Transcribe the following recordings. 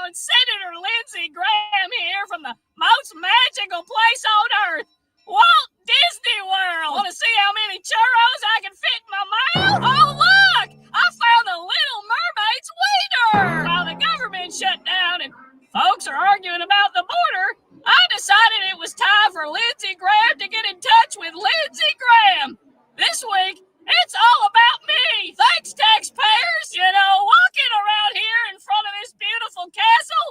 it's Senator Lindsey Graham here from the most magical place on earth, Walt Disney World. Want to see how many churros I can fit in my mouth? Oh, look! I found the Little Mermaid's wiener! While the government shut down and folks are arguing about the border, I decided it was time for Lindsey Graham to get in touch with Lindsey Graham. This week, it's all about me. Thanks, taxpayers. You know, walking around here in front of this beautiful castle,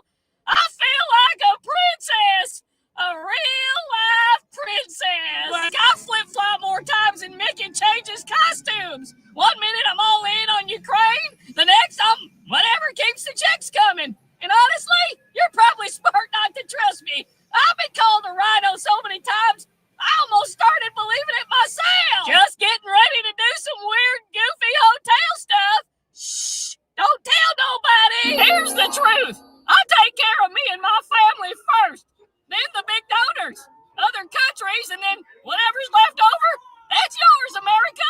I feel like a princess. A real-life princess. Like I flip-flop more times than Mickey changes costumes. 1 minute I'm all in on Ukraine. The next I'm whatever keeps the checks coming. And honestly, you're probably smart not to trust me. I've been called a rhino so many times, I almost started believing it myself. Just getting ready to do some weird, goofy hotel stuff. Shh, don't tell nobody. Here's the truth. I take care of me and my family first. Then the big donors, other countries, and then whatever's left over, that's yours, America.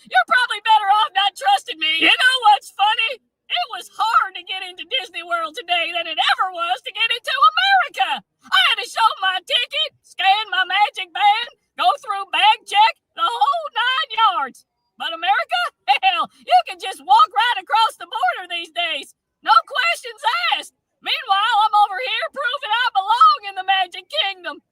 You're probably better off not trusting me. You know what's funny? It was hard to get into Disney World today than it ever was to get into America. I had to show my ticket, scan my magic band, go through bag check, the whole 9 yards. But America? Hell, you can just walk right across the border these days. No questions asked. Meanwhile, I'm over here proving I belong in the Magic Kingdom.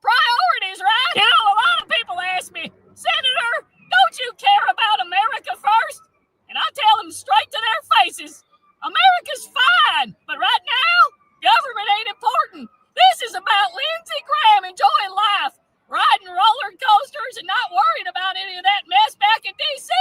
Priorities, right? You know, a lot of people ask me, Senator, don't you care about America first? And I tell them straight to their faces, America's fine, but right now, government ain't important. This is about Lindsey Graham enjoying life, riding roller coasters and not worrying about any of that mess back in D.C.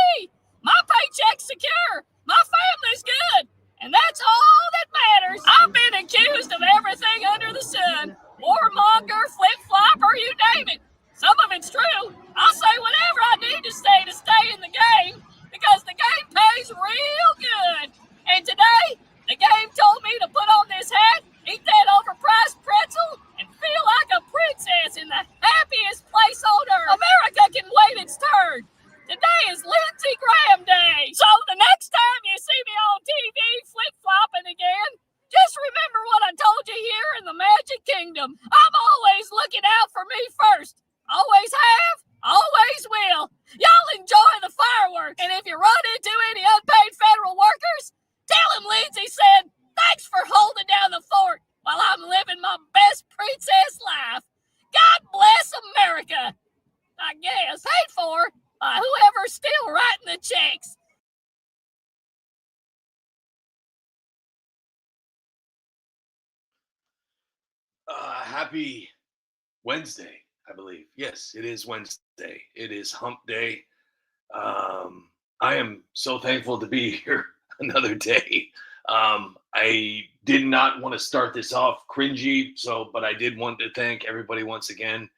My paycheck's secure. My family's good. And that's all that matters. I've been accused of everything under the sun. Warmonger, flip-flopper, you name it. Some of it's true. I'll say whatever I need to say to stay in the game, because the game pays real good. And today, the game told me to put on this hat, eat that overpriced pretzel, and feel like a princess in the happiest place on earth. America can wait its turn. Today is Lindsey Graham Day. So the next time you see me on TV flip-flopping again, just remember what I told you here in the Magic Kingdom. I'm always looking out for me first. Always have, always will. Y'all enjoy the fireworks. And if you run into any unpaid federal workers, tell them Lindsey said, thanks for holding down the fort while I'm living my best princess life. God bless America. I guess. Paid for by whoever's still writing the checks. Happy Wednesday, I believe. Yes, it is Wednesday. It is hump day. I am so thankful to be here another day. I did not want to start this off cringy, but I did want to thank everybody once again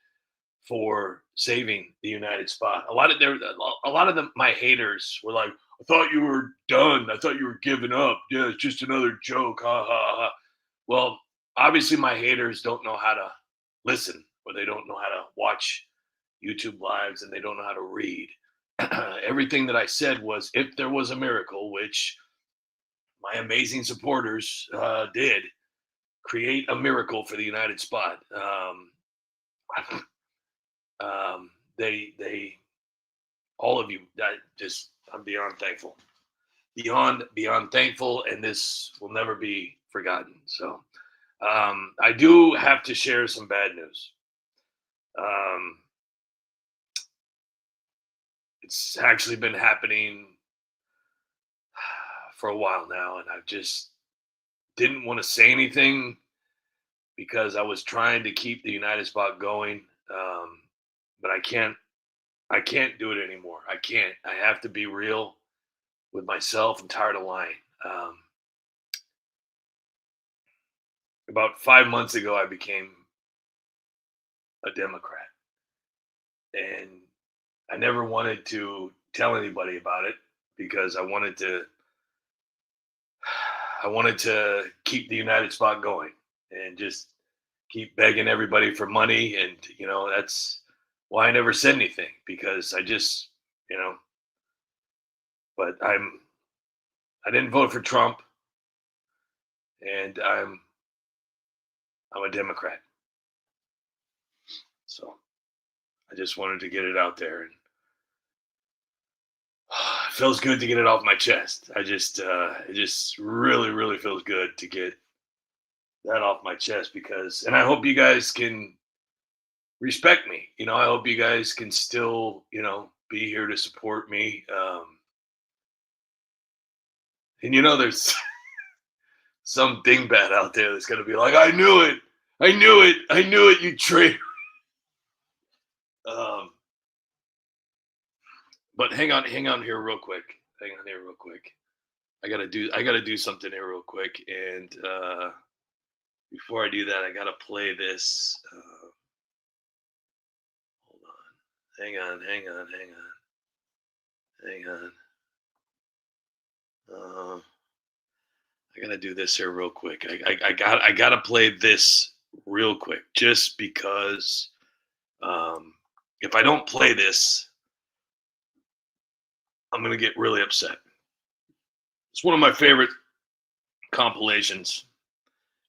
for saving the United Spot. A lot of them, my haters were like, I thought you were done. I thought you were giving up. Yeah, it's just another joke. Ha ha ha. Well, obviously my haters don't know how to listen, or they don't know how to watch YouTube lives, and they don't know how to read. Everything that I said was, if there was a miracle, which my amazing supporters did, create a miracle for the United Spot. They all of you, I'm beyond thankful, beyond thankful, and this will never be forgotten. So I do have to share some bad news. It's actually been happening for a while now, and I just didn't want to say anything because I was trying to keep the United Spot going. But I can't do it anymore. I can't. I have to be real with myself. I'm tired of lying. About 5 months ago, I became a Democrat, and I never wanted to tell anybody about it because I wanted to keep the United Spot going and just keep begging everybody for money. And, that's why I never said anything, because I just, but I didn't vote for Trump. and I'm a Democrat. So I just wanted to get it out there, and it feels good to get it off my chest. It just really, really feels good to get that off my chest and I hope you guys can respect me. I hope you guys can still, be here to support me. And there's some dingbat out there that's going to be like, I knew it, you traitor. But hang on here real quick. I gotta do something here real quick, and before I do that, I gotta play this. Hold on. Hang on. I gotta do this here real quick. I gotta play this real quick, just because if I don't play this, I'm gonna get really upset. It's one of my favorite compilations,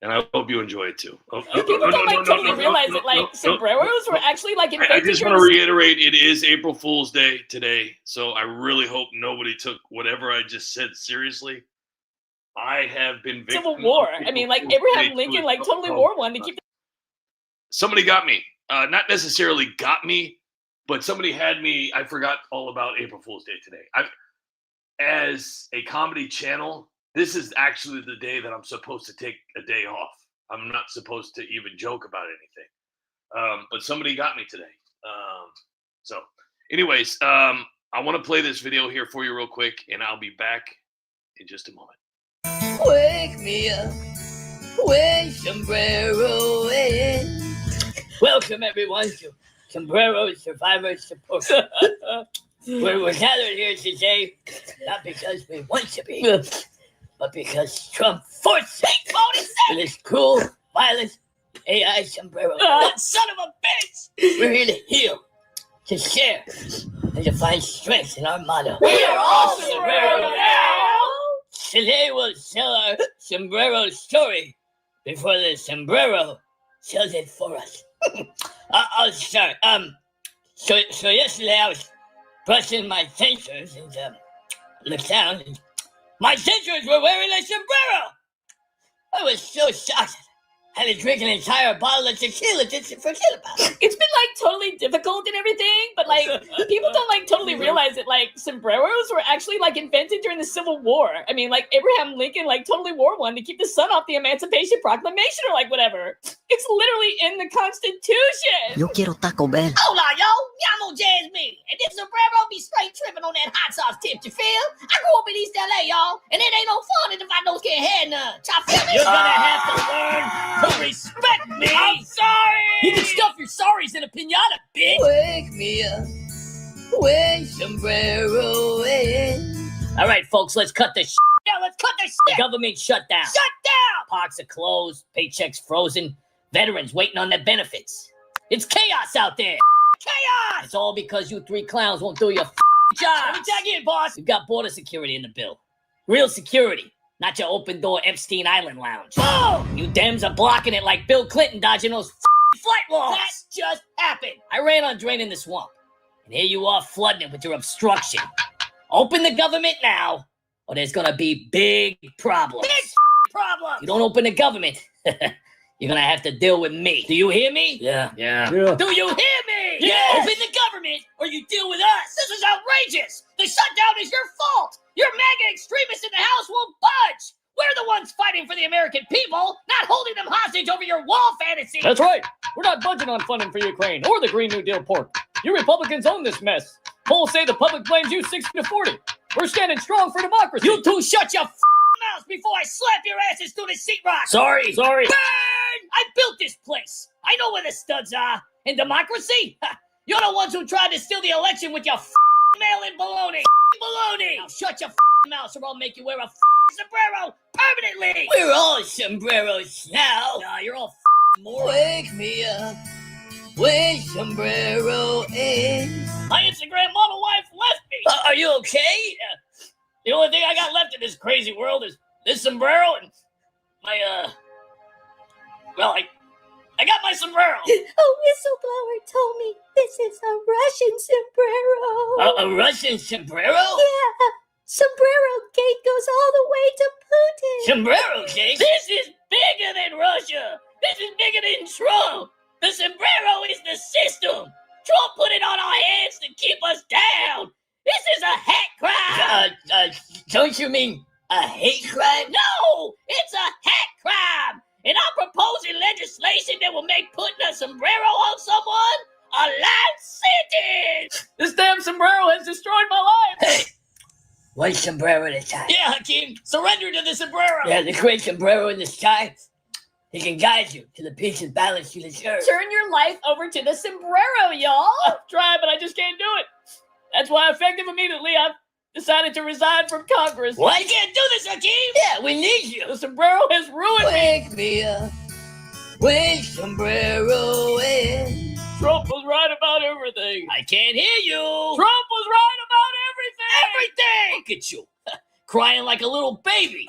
and I hope you enjoy it too. People don't totally realize that sombreros were actually invented. I just want to reiterate, it is April Fool's Day today, so I really hope nobody took whatever I just said seriously. I have been Civil War. I mean, Abraham Lincoln totally wore one to keep. Somebody got me. Not necessarily got me, but somebody had me. I forgot all about April Fool's Day today. As a comedy channel, this is actually the day that I'm supposed to take a day off. I'm not supposed to even joke about anything. But somebody got me today. So anyways, I want to play this video here for you real quick, and I'll be back in just a moment. Wake me up when Sombrero ends. Welcome everyone to Sombrero Survivor Support. We're gathered here today, not because we want to be, but because Trump forced it with his cruel, violent AI Sombrero. That son of a bitch! We're here to heal, to share, and to find strength in our motto. We are all Sombrero now! Today we'll tell our Sombrero story before the Sombrero tells it for us. I'll start. So yesterday I was brushing my sensors and looked down, and my sensors were wearing a sombrero. I was so shocked. I had to drink an entire bottle of tequila just to forget about it. It's been totally difficult and everything, but people don't totally realize that sombreros were actually invented during the Civil War. I mean, Abraham Lincoln totally wore one to keep the sun off the Emancipation Proclamation or whatever. It's literally in the Constitution. Yo quiero Taco Bell. Hold on, yo. Y'all jazz me. And this sombrero be straight tripping on that hot sauce tip, you feel? I grew up in East LA, y'all, and it ain't no fun if I don't get head none. Y'all feel me? You're gonna have to learn to respect me. I'm sorry. You can stuff your sorries in a pinata, bitch. Wake me up when Sombrero ends. All right, folks, let's cut this. Yeah, let's cut this The shit. government shut down. Shut down. Parks are closed. Paychecks frozen. Veterans waiting on their benefits. It's chaos out there. Chaos. It's all because you three clowns won't do your job. Let me tag in, boss. We've got border security in the bill. Real security. Not your open-door Epstein Island lounge. Oh, You Dems are blocking it like Bill Clinton dodging those flight laws. that just happened. I ran on draining the swamp. And here you are flooding it with your obstruction. Open the government now, or there's gonna be big problems. Big problem. You don't open the government, you're gonna have to deal with me. Do you hear me? Yeah. Do you hear me? Yes. Open the government or you deal with us. This is outrageous. The shutdown is your fault. Your MAGA extremists in the House won't budge. We're the ones fighting for the American people, not holding them hostage over your wall fantasy. That's right. We're not budging on funding for Ukraine or the Green New Deal pork. You Republicans own this mess. Polls say the public blames you 60-40. We're standing strong for democracy. You two shut your mouths before I slap your asses through the sheetrock. Sorry. Sorry. Burn! I built this place. I know where the studs are. In democracy, you're the ones who tried to steal the election with your mail-in baloney. Baloney. Now shut your mouth or I'll make you wear a sombrero permanently. We're all sombreros now. Nah, you're all morons. Wake me up when Sombrero ends. My Instagram model wife left me. Are you okay? The only thing I got left in this crazy world is this sombrero and I got my sombrero. A whistleblower told me this is a Russian sombrero. A Russian sombrero? Yeah, sombrero gate goes all the way to Putin. Sombrero cake? This is bigger than Russia. This is bigger than Trump. The sombrero is the system. Trump put it on our heads to keep us down. This is a hate crime. Don't you mean a hate crime? No, it's a hate crime. And I'm proposing legislation that will make putting a sombrero on someone a life sentence. This damn sombrero has destroyed my life. Hey, one sombrero at a time. Yeah, Hakeem, surrender to the sombrero. Yeah, the great sombrero in the sky. He can guide you to the peace and balance you deserve. Turn your life over to the sombrero, y'all. I've tried, but I just can't do it. That's why, effective immediately, I've decided to resign from Congress. What? You can't do this, Hakeem. Yeah, we need you. The sombrero has ruined me. Wake me up when sombrero in. Trump was right about everything. I can't hear you. Trump was right about everything. Everything. Look at you, crying like a little baby.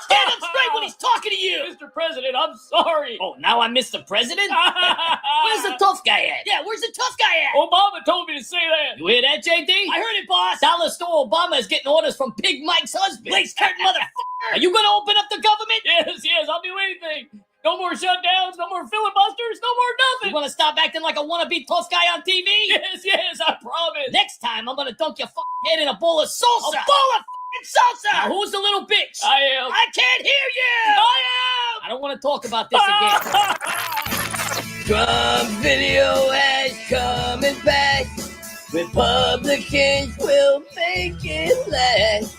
Stand up straight when he's talking to you. Mr. President, I'm sorry. Oh, now I'm Mr. President? Where's the tough guy at? Yeah, where's the tough guy at? Obama told me to say that. You hear that, JD? I heard it, boss. Dollar Store Obama is getting orders from Pig Mike's husband. Lace curtain motherfucker. Are you going to open up the government? Yes, I'll do anything. No more shutdowns, no more filibusters, no more nothing. You want to stop acting like a wannabe tough guy on TV? Yes, I promise. Next time, I'm going to dunk your head in a bowl of salsa. A bowl of salsa. Now, who's the little bitch? I am. I can't hear you. I am. I don't want to talk about this again. Trump video ads coming back. Republicans will make it last.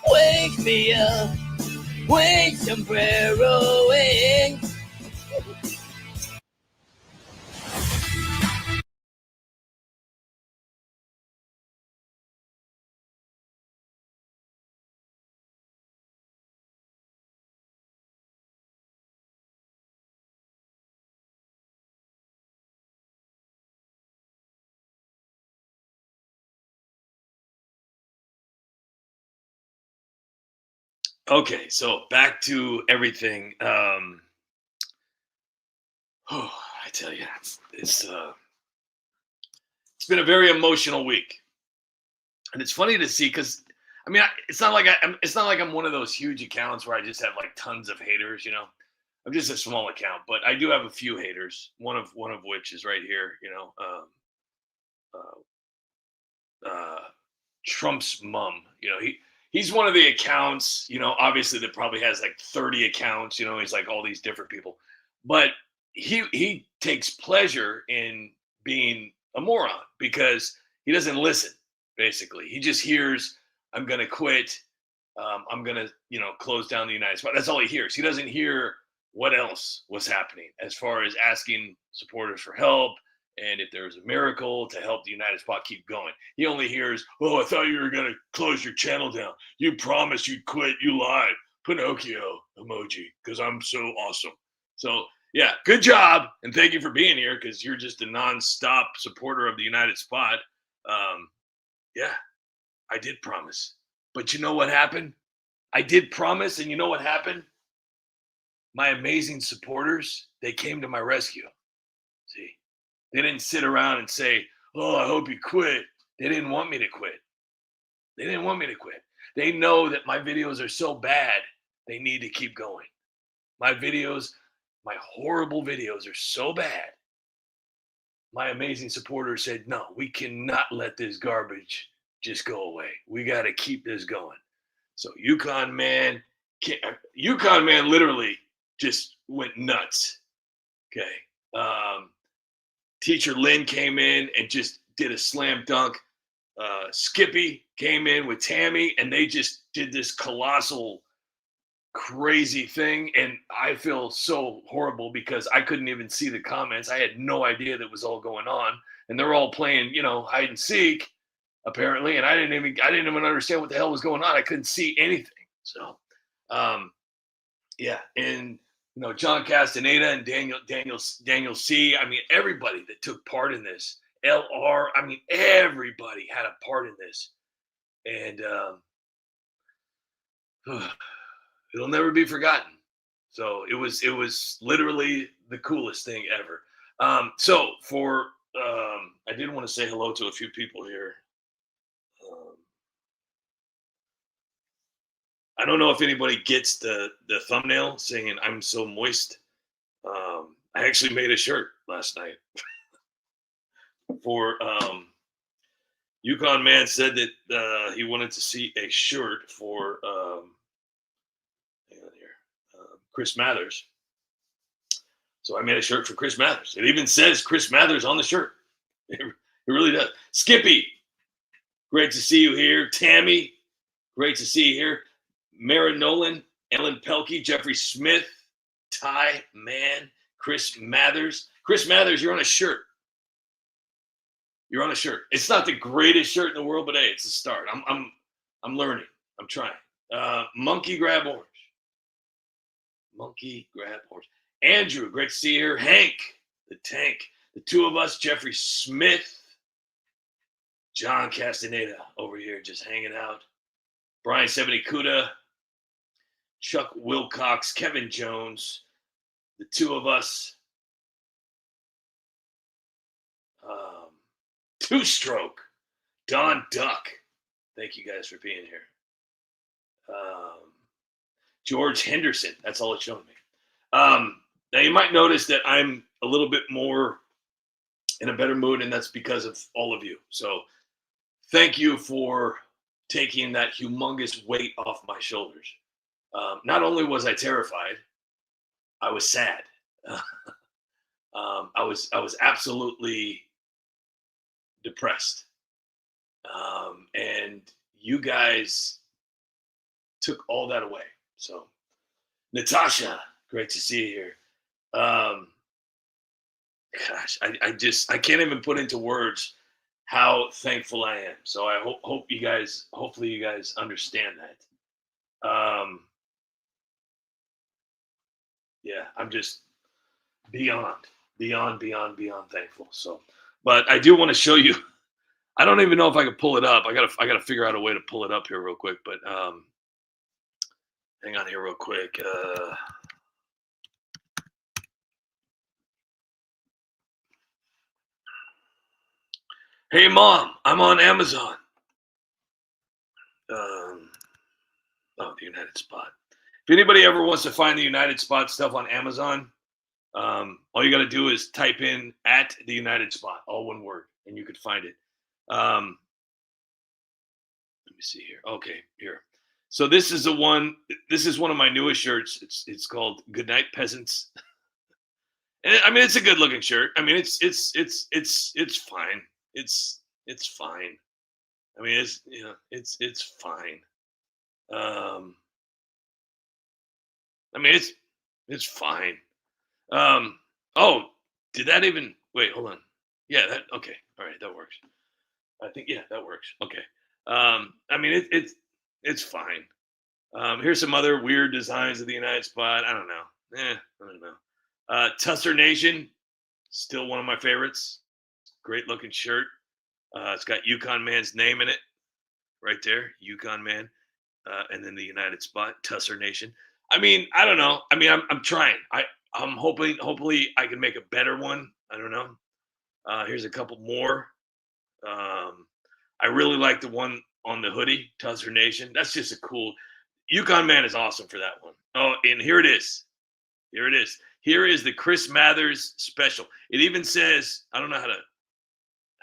Wake me up when sombrero in. Okay, so back to everything. I tell you, it's been a very emotional week, and it's funny to see because I mean, it's not like I'm one of those huge accounts where I just have like tons of haters. You know, I'm just a small account, but I do have a few haters. One of which is right here. You know, Trump's mom. You know, he's one of the accounts, you know, obviously that probably has like 30 accounts, you know, he's like all these different people. But he takes pleasure in being a moron because he doesn't listen, basically. He just hears, I'm going to quit. I'm going to, you know, close down the United States. That's all he hears. He doesn't hear what else was happening as far as asking supporters for help. And if there's a miracle to help the United Spot keep going, he only hears, "Oh, I thought you were going to close your channel down. You promised you'd quit. You lied." Pinocchio emoji, because I'm so awesome. So, yeah, good job. And thank you for being here because you're just a nonstop supporter of the United Spot. Yeah, I did promise. But you know what happened? I did promise. And you know what happened? My amazing supporters, they came to my rescue. See? They didn't sit around and say, "Oh, I hope you quit." They didn't want me to quit. They didn't want me to quit. They know that my videos are so bad, they need to keep going. My videos, my horrible videos are so bad. My amazing supporters said, "No, we cannot let this garbage just go away. We got to keep this going." So Yukon Man literally just went nuts. Okay. Teacher Lynn came in and just did a slam dunk. Skippy came in with Tammy, and they just did this colossal, crazy thing. And I feel so horrible because I couldn't even see the comments. I had no idea that was all going on. And they're all playing, you know, hide and seek, apparently. And I didn't even understand what the hell was going on. I couldn't see anything. So, yeah. And you know, John Castaneda and Daniel C. I mean, everybody that took part in this. LR. I mean, everybody had a part in this. And it'll never be forgotten. So it was literally the coolest thing ever. So for I did want to say hello to a few people here. I don't know if anybody gets the thumbnail saying "I'm so moist." I actually made a shirt last night for Yukon Man said that he wanted to see a shirt for hang on here, Chris Mathers. So I made a shirt for Chris Mathers. It even says Chris Mathers on the shirt. It really does. Skippy, great to see you here. Tammy, great to see you here. Mara Nolan, Ellen Pelkey, Jeffrey Smith, Ty Mann, Chris Mathers. Chris Mathers, you're on a shirt. You're on a shirt. It's not the greatest shirt in the world, but hey, it's a start. I'm learning. I'm trying. Monkey Grab Orange. Monkey Grab Orange. Andrew, great to see you here. Hank, the Tank. The two of us, Jeffrey Smith. John Castaneda over here just hanging out. Brian Sevenikuda. Chuck Wilcox. Kevin Jones. The two of us. Two Stroke. Don Duck. Thank you guys for being here. George Henderson. That's all it's showing me. Now you might notice that I'm a little bit more in a better mood, and that's because of all of you. So thank you for taking that humongous weight off my shoulders. Not only was I terrified, I was sad. I was absolutely depressed. And you guys took all that away. So Natasha, great to see you here. Gosh, I can't even put into words how thankful I am. So I hopefully you guys understand that. Yeah, I'm just beyond thankful. So, but I do want to show you. I don't even know if I can pull it up. I gotta figure out a way to pull it up here real quick. But hang on here real quick. Hey Mom, I'm on Amazon. The United Spot. If anybody ever wants to find the United Spot stuff on Amazon, all you got to do is type in @ the United Spot, all one word, and you could find it. Let me see here. Okay, here. So this is one of my newest shirts. It's called Goodnight Peasants. And I mean, it's a good looking shirt. I mean, it's fine. It's fine. I mean, it's fine. I mean, it's fine. Oh, did that even wait? Hold on. Yeah, okay. All right, that works. I think that works. Okay. I mean, it's fine. Here's some other weird designs of the United Spot. I don't know. I don't know. Tusser Nation, still one of my favorites. Great looking shirt. It's got Yukon Man's name in it, right there, Yukon Man, and then the United Spot, Tusser Nation. I mean, I don't know. I mean, I'm trying. I'm hopefully I can make a better one. I don't know. Here's a couple more. I really like the one on the hoodie, Tusser Nation. That's just a cool. Yukon Man is awesome for that one. Oh, and here it is. Here it is. Here is the Chris Mathers special. It even says, I don't know how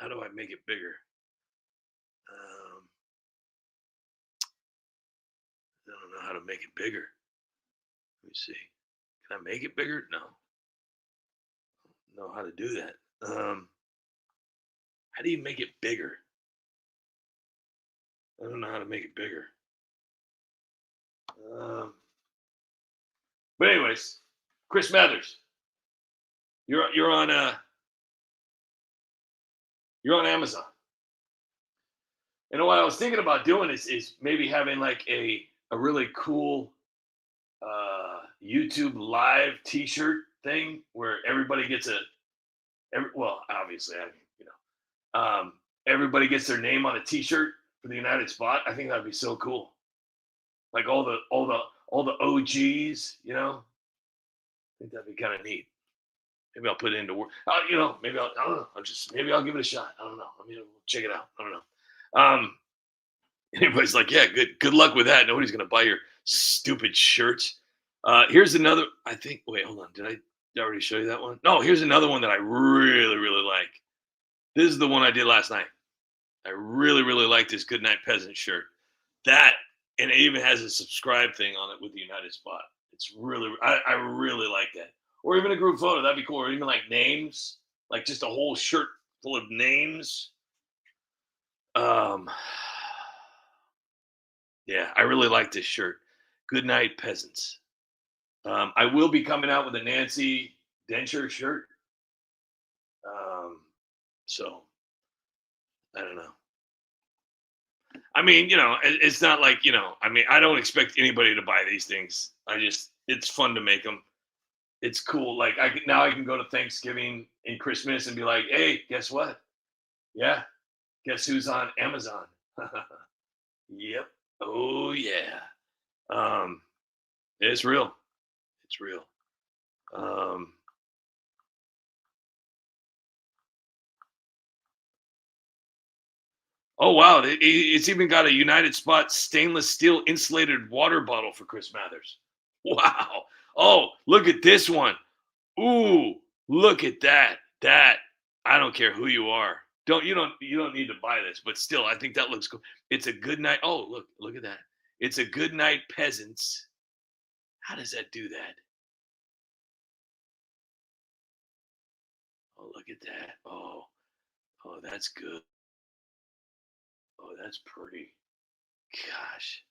do I make it bigger? I don't know how to make it bigger. Let me see. Can I make it bigger? No. I don't know how to do that. How do you make it bigger? I don't know how to make it bigger. But anyways, Chris Mathers, you're on Amazon. And what I was thinking about doing is maybe having like a really cool YouTube live T-shirt thing where everybody gets obviously everybody gets their name on a T-shirt for the United Spot. I think that'd be so cool. Like all the OGs, think that'd be kind of neat. Maybe I'll put it into work. Maybe I don't know. Maybe I'll give it a shot. I don't know. I mean, check it out. I don't know. Anybody's like, yeah, good luck with that. Nobody's gonna buy your stupid shirts. Here's another. I think. Wait, hold on. Did I already show you that one? No. Here's another one that I really, really like. This is the one I did last night. I really, really like this Goodnight Peasant shirt. That, and it even has a subscribe thing on it with the United Spot. It's really, I really like that. Or even a group photo, that'd be cool. Or even like names, like just a whole shirt full of names. Yeah, I really like this shirt. Goodnight Peasants. I will be coming out with a Nancy Densher shirt. So I don't know. I mean, it's not like, I mean, I don't expect anybody to buy these things. It's fun to make them. It's cool. Like now I can go to Thanksgiving and Christmas and be like, hey, guess what? Yeah. Guess who's on Amazon? Yep. Oh yeah. It's real. It's real. Oh wow, it's even got a United Spot stainless steel insulated water bottle for Chris Mathers. Wow. Oh, look at this one. Ooh, look at that. I don't care who you are. You don't need to buy this, but still, I think that looks cool. It's a good night. Oh, look at that. It's a Good Night Peasants. How does that do that? Oh, look at that. Oh, that's good. Oh, that's pretty. Gosh.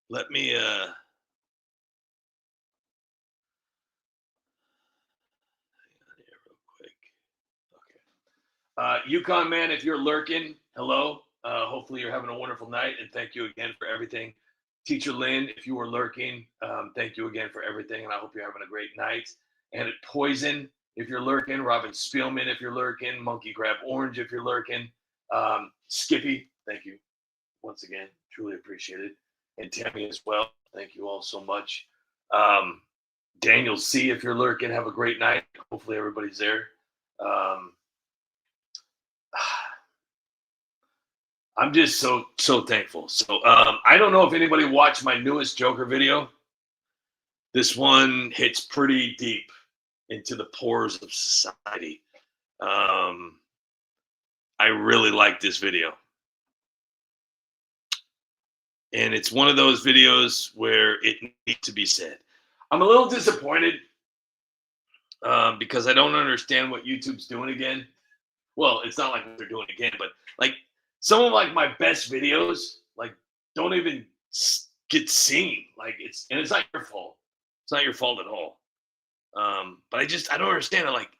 Let me hang on here real quick. Okay. Yukon man, if you're lurking, hello. Hopefully you're having a wonderful night, and thank you again for everything. Teacher Lynn, if you were lurking, thank you again for everything, and I hope you're having a great night. And at Poison, if you're lurking, Robin Spielman, if you're lurking, Monkey Grab Orange, if you're lurking, Skippy, thank you once again, truly appreciate it. And Tammy as well, thank you all so much. Daniel C, if you're lurking, have a great night. Hopefully everybody's there. I'm just so thankful. So I don't know if anybody watched my newest Joker video. This one hits pretty deep into the pores of society. I really like this video. And it's one of those videos where it needs to be said. I'm a little disappointed because I don't understand what YouTube's doing again. Well, it's not like they're doing again, but like some of like my best videos like don't even get seen. Like it's not your fault. It's not your fault at all. But I don't understand it. Like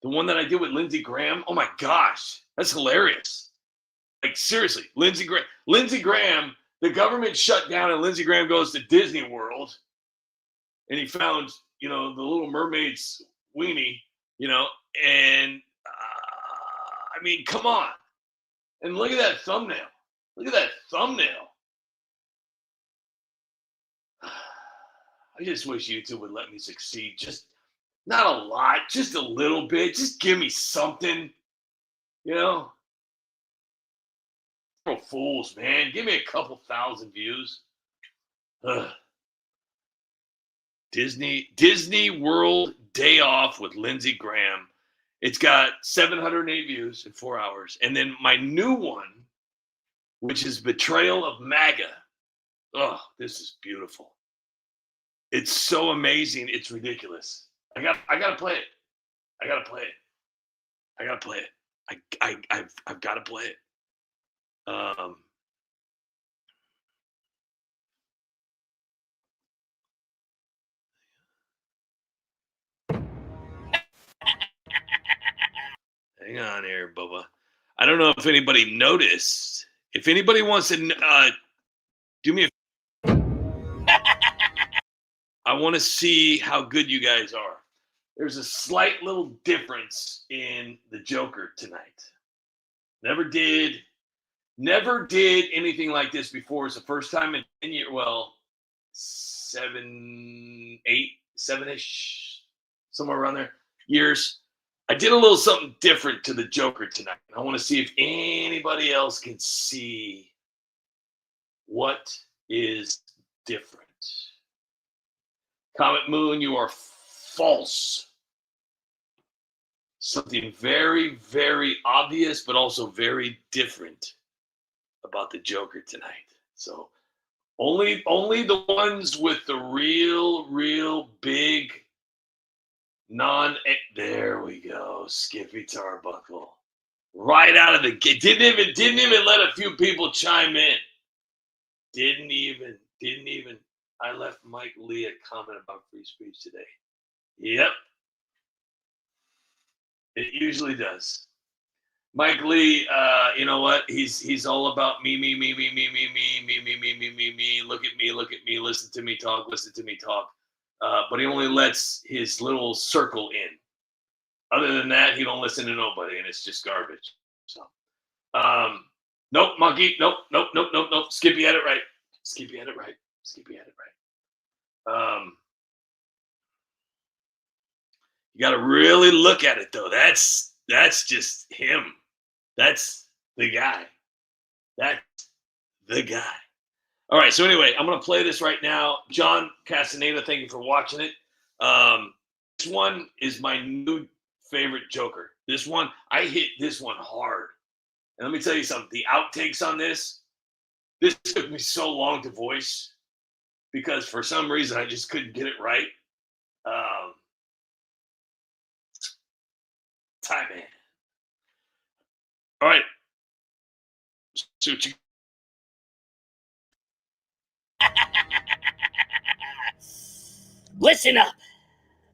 the one that I did with Lindsey Graham. Oh my gosh, that's hilarious. Like seriously, Lindsey Graham. The government shut down, and Lindsey Graham goes to Disney World, and he found the Little Mermaid's weenie, and I mean, come on. And look at that thumbnail. Look at that thumbnail. I just wish YouTube would let me succeed. Just not a lot, just a little bit. Just give me something, Fools, man. Give me a couple thousand views. Ugh. Disney World Day Off with Lindsey Graham. It's got 708 views in 4 hours. And then my new one, which is Betrayal of MAGA. Oh, this is beautiful. It's so amazing. It's ridiculous. I gotta play it. I gotta play it. I've got to play it. Hang on here, Bubba. I don't know if anybody noticed. If anybody wants to do me a I want to see how good you guys are. there's a slight little difference in the Joker tonight. Never did anything like this before. It's the first time in 10 years, well, 7-ish, somewhere around there, years. I did a little something different to the Joker tonight. I want to see if anybody else can see what is different. Comet Moon, you are false. Something very, very obvious, but also very different about the Joker tonight. So only the ones with the real big there we go. Skippy Tarbuckle. Right out of the gate. Didn't even let a few people chime in. Didn't even. I left Mike Lee a comment about free speech today. Yep. It usually does. Mike Lee, you know what? He's all about me. Look at me, listen to me talk. But he only lets his little circle in. Other than that, he don't listen to nobody, and it's just garbage. So, nope, monkey, nope. Skippy had it right. You got to really look at it, though. That's just him. That's the guy. All right, so anyway, I'm going to play this right now. John Castaneda, thank you for watching it. This one is my new favorite Joker. This one, I hit this one hard. And let me tell you something. The outtakes on this took me so long to voice because for some reason I just couldn't get it right. Time man. All right. So Listen up,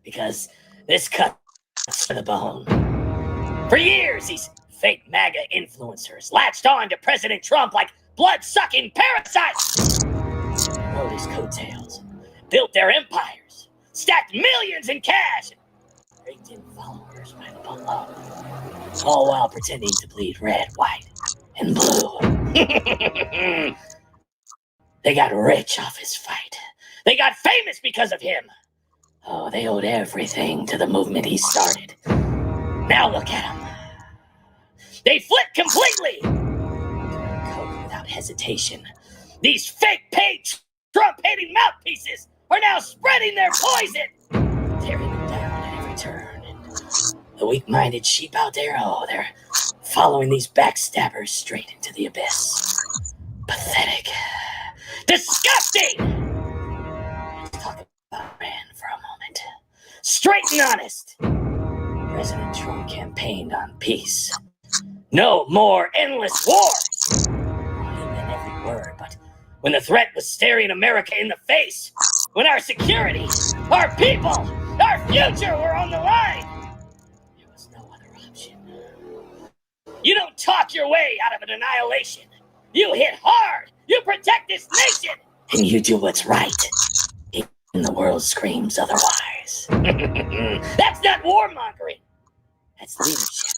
because this cuts to the bone. For years, these fake MAGA influencers latched on to President Trump like blood-sucking parasites. Rode his coattails, built their empires, stacked millions in cash, and raked in followers by the boatload, all while pretending to bleed red, white, and blue. They got rich off his fight. They got famous because of him. Oh, they owed everything to the movement he started. Now look at them. They flipped completely. Coke without hesitation. These fake-paid, Trump-hating mouthpieces are now spreading their poison, tearing them down at every turn. And the weak-minded sheep out there, oh, they're following these backstabbers straight into the abyss. Pathetic. Disgusting! Let's talk about Iran for a moment. Straight and honest. President Trump campaigned on peace. No more endless wars. He meant every word, but when the threat was staring America in the face, when our security, our people, our future were on the line, there was no other option. You don't talk your way out of an annihilation. You hit hard. You protect this nation. And you do what's right. And the world screams otherwise. That's not warmongering. That's leadership.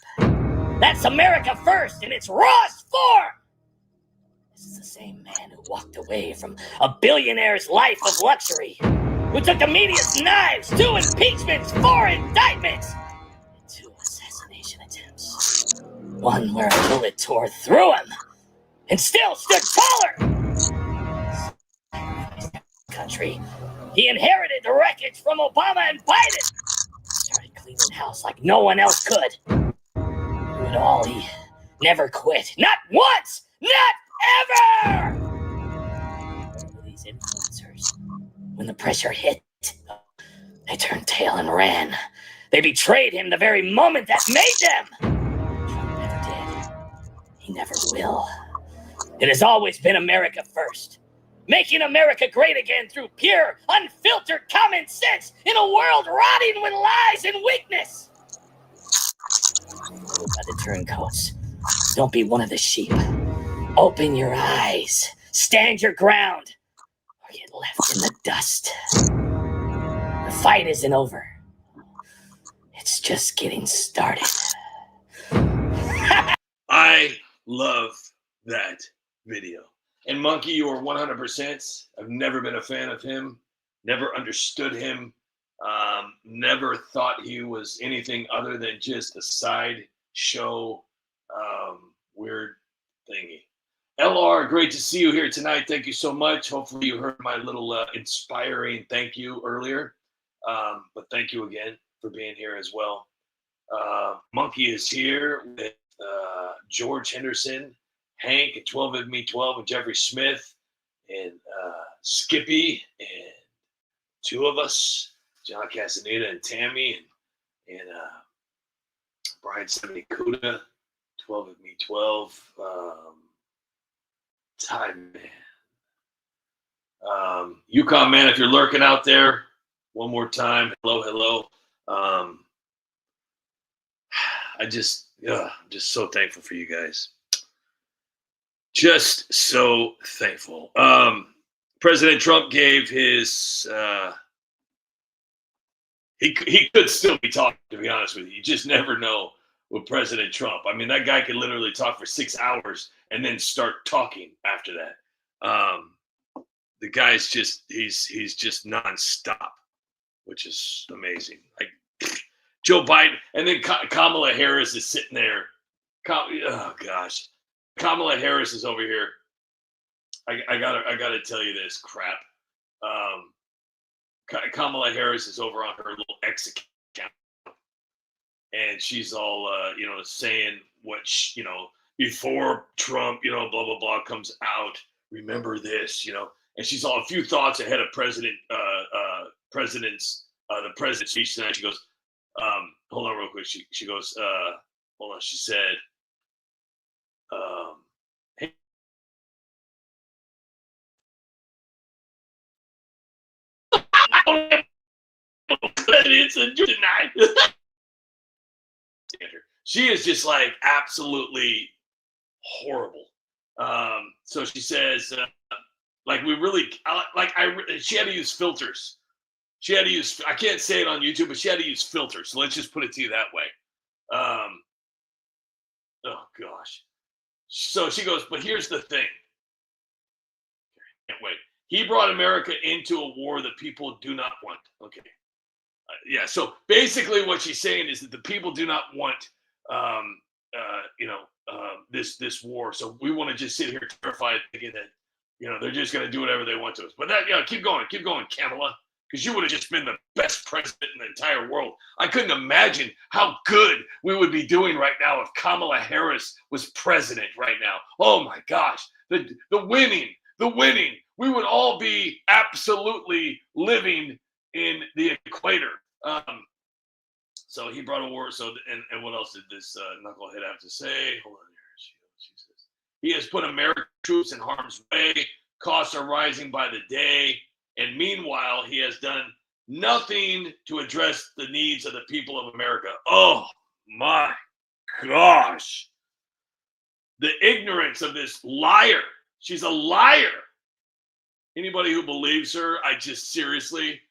That's America first in its rawest form. This is the same man who walked away from a billionaire's life of luxury, who took the media's knives, 2 impeachments, 4 indictments, and 2 assassination attempts. One where a bullet tore through him, and still stood taller. Country. He inherited the wreckage from Obama and Biden. Started cleaning house like no one else could. Through it all, he never quit. Not once! Not ever! These influencers, when the pressure hit, they turned tail and ran. They betrayed him the very moment that made them. Trump never did. He never will. It has always been America first. Making America great again through pure, unfiltered common sense in a world rotting with lies and weakness. By the turncoats, don't be one of the sheep. Open your eyes, stand your ground, or get left in the dust. The fight isn't over. just getting started. I love that video. And Monkey, you are 100%. I've never been a fan of him, never understood him, never thought he was anything other than just a side show, weird thingy. LR, great to see you here tonight. Thank you so much. Hopefully you heard my little inspiring thank you earlier. But thank you again for being here as well. Monkey is here with George Henderson, Hank, and 12 of Me 12, and Jeffrey Smith, and Skippy, and two of us, John Castaneda and Tammy, and Brian Semini Kuda, 12 of Me 12, Time Man. Yukon Man, if you're lurking out there, one more time, hello. I'm just so thankful for you guys. Just so thankful. President Trump gave his he could still be talking, to be honest with you. You just never know with President Trump. I mean, that guy could literally talk for 6 hours and then start talking after that. The guy's just he's just nonstop, which is amazing. Like Joe Biden, and then Kamala Harris is sitting there. Oh gosh, Kamala Harris is over here. I gotta tell you this crap. Kamala Harris is over on her little X account, and she's all saying what before Trump, blah blah blah comes out. Remember this, and she's all a few thoughts ahead of the president's speech tonight. She goes, hold on real quick. She goes, hold on. She said, hey. President's tonight. She is just like absolutely horrible. So she says, she had to use filters. She had to use, I can't say it on YouTube, but she had to use filters. So let's just put it to you that way. Oh gosh. So she goes, but here's the thing. Can't wait. He brought America into a war that people do not want. Okay. Yeah. So basically what she's saying is that the people do not want, this war. So we want to just sit here terrified thinking that, they're just going to do whatever they want to us. But that, keep going, Kamala, because you would have just been the best president in the entire world. I couldn't imagine how good we would be doing right now if Kamala Harris was president right now. Oh my gosh, the winning. We would all be absolutely living in the equator. So he brought a war. So and what else did this knucklehead have to say? Hold on here. She says he has put American troops in harm's way. Costs are rising by the day, and meanwhile, he has done nothing to address the needs of the people of America. Oh my gosh! The ignorance of this liar. She's a liar. Anybody who believes her, seriously,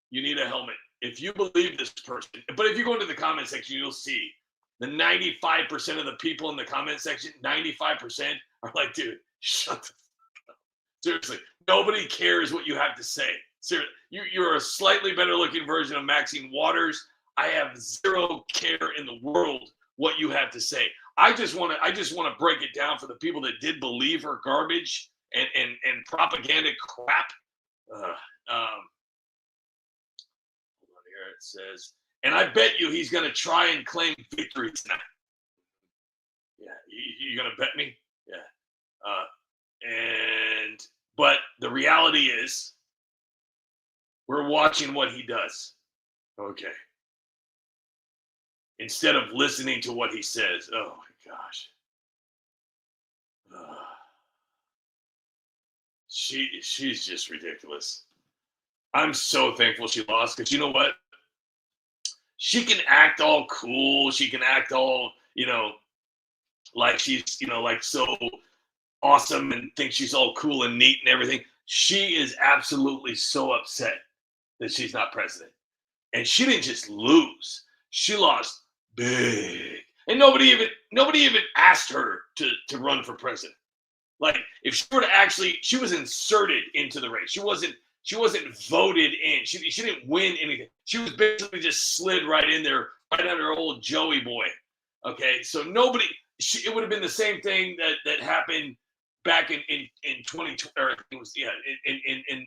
you need a helmet. If you believe this person, but if you go into the comment section, you'll see the 95% of the people in the comment section, 95% are like, dude, shut the fuck up. Seriously, nobody cares what you have to say. Seriously, you're a slightly better looking version of Maxine Waters. I have zero care in the world what you have to say. I just want to break it down for the people that did believe her garbage and propaganda crap. Hold on here. It says, and I bet you he's going to try and claim victory tonight. Yeah, you're going to bet me? Yeah. But the reality is, we're watching what he does. Okay. Instead of listening to what he says. Oh my gosh. She's just ridiculous. I'm so thankful she lost, because you know what? She can act all cool. She can act all, like she's, like so awesome and think she's all cool and neat and everything. She is absolutely so upset that she's not president. And she didn't just lose. She lost big, and nobody even asked her to run for president. Like, if she were to actually, she was inserted into the race. She wasn't voted in. She didn't win anything. She was basically just slid right in there, right under old Joey boy. Okay, so nobody. It would have been the same thing that happened back in 2020, or it was in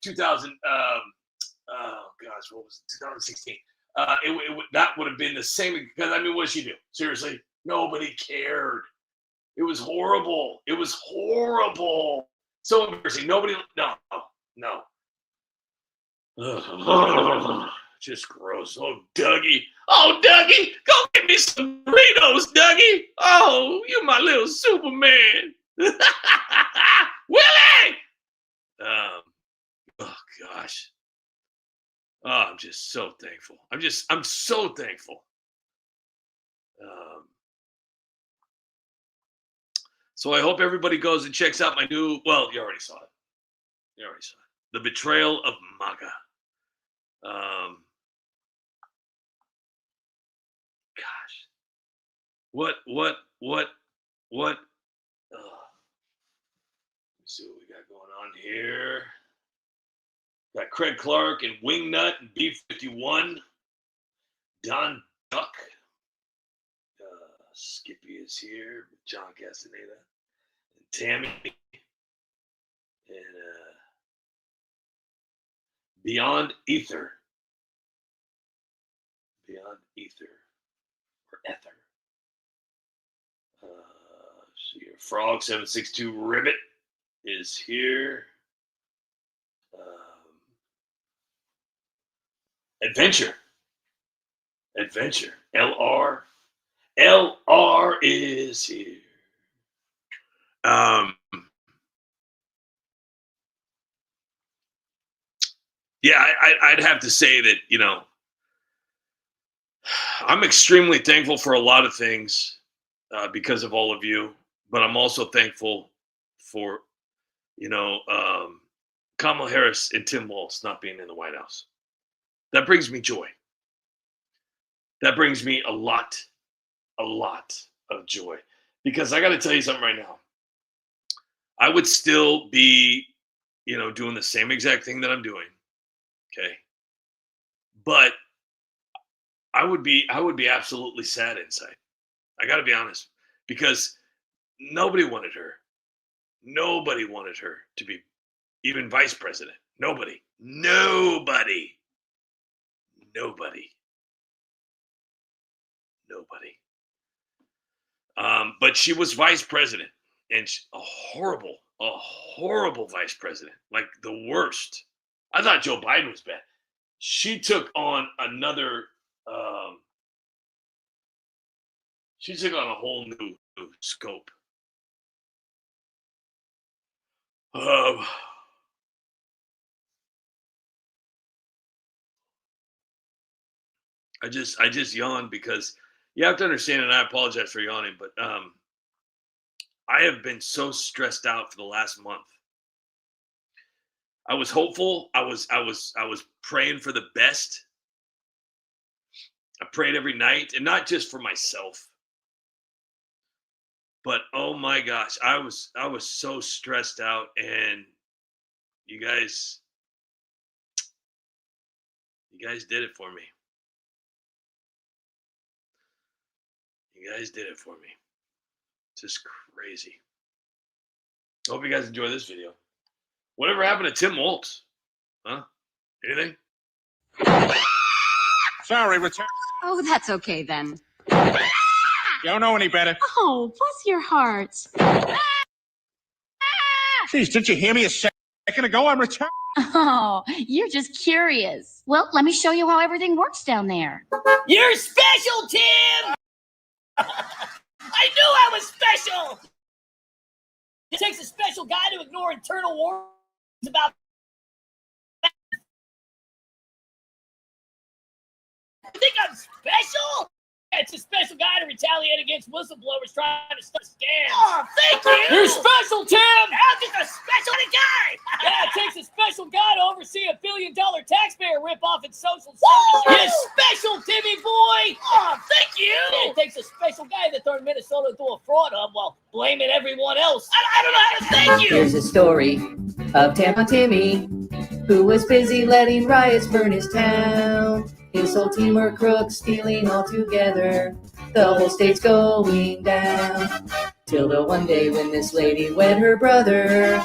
2000. Oh gosh, what was it? 2016. That would have been the same, because I mean, what did she do? Seriously, nobody cared. It was horrible. It was horrible. So embarrassing. Nobody. No. Ugh. Just gross. Oh, Dougie. Go get me some Doritos, Dougie. Oh, you my little Superman. Willie. Oh gosh. Oh, I'm just so thankful. I'm so thankful. So I hope everybody goes and checks out my new, well, you already saw it. The Betrayal of MAGA. Gosh. What? Let me see what we got going on here. Got Craig Clark and Wingnut and B-51. Don Duck. Skippy is here with John Castaneda. And Tammy. And Beyond Ether. Beyond Ether. Or Ether. So your Frog 762 Ribbit is here. Adventure. LR is here. Yeah, I'd have to say that, you know, I'm extremely thankful for a lot of things because of all of you, but I'm also thankful for, you know, Kamala Harris and Tim Walz not being in the White House. That brings me joy. That brings me a lot of joy, because I got to tell you something right now. I would still be, you know, doing the same exact thing that I'm doing. Okay. But I would be absolutely sad inside. I got to be honest, because nobody wanted her. Nobody wanted her to be even vice president. Nobody. But she was vice president, and a horrible vice president, like the worst. I thought Joe Biden was bad. She took on another. She took on a whole new scope. I just yawned because you have to understand, and I apologize for yawning, but I have been so stressed out for the last month. I was hopeful. I was praying for the best. I prayed every night, and not just for myself, but oh my gosh, I was so stressed out, and you guys did it for me. You guys did it for me. Just crazy. Hope you guys enjoy this video. Whatever happened to Tim Walz? Huh? Anything? Sorry, return. Oh, that's okay then. You don't know any better. Oh, bless your heart. Jeez, didn't you hear me a second ago? I'm returned. Oh, you're just curious. Well, let me show you how everything works down there. You're special, Tim! I knew I was special! It takes a special guy to ignore internal warnings about. You think I'm special? It's a special guy to retaliate against whistleblowers trying to start scams. Oh, thank you. You're special, Tim! I'm just a special guy. Yeah, it takes a special guy to oversee $1 billion taxpayer ripoff in social services. You're special, Timmy boy. Oh, thank you. Yeah, it takes a special guy to turn Minnesota into a fraud hub while blaming everyone else. I don't know how to thank you. Here's a story of Tampa Timmy, who was busy letting riots burn his town. His whole team were crooks, stealing all together. The whole state's going down. Till the one day when this lady wed her brother,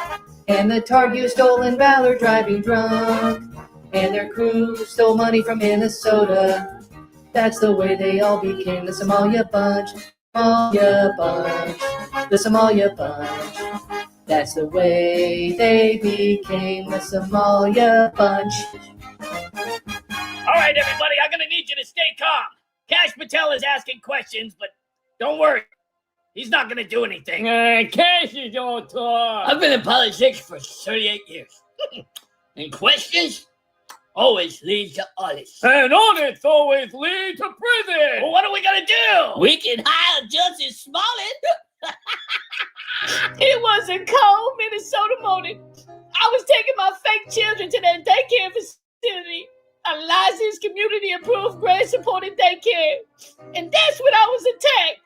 and the tard used stolen valor driving drunk, and their crew stole money from Minnesota. That's the way they all became the Somalia Bunch. Somalia Bunch. The Somalia Bunch. That's the way they became the Somalia Bunch. All right, everybody, I'm gonna need you to stay calm. Cash Patel is asking questions, but don't worry. He's not gonna do anything. Casey, don't talk. I've been in politics for 38 years. And questions always lead to audits. And audits always lead to prison. Well, what are we gonna do? We can hire Justice Smollett. It was a cold Minnesota morning. I was taking my fake children to their daycare facility, a licensed community-approved grant-supported daycare. And that's when I was attacked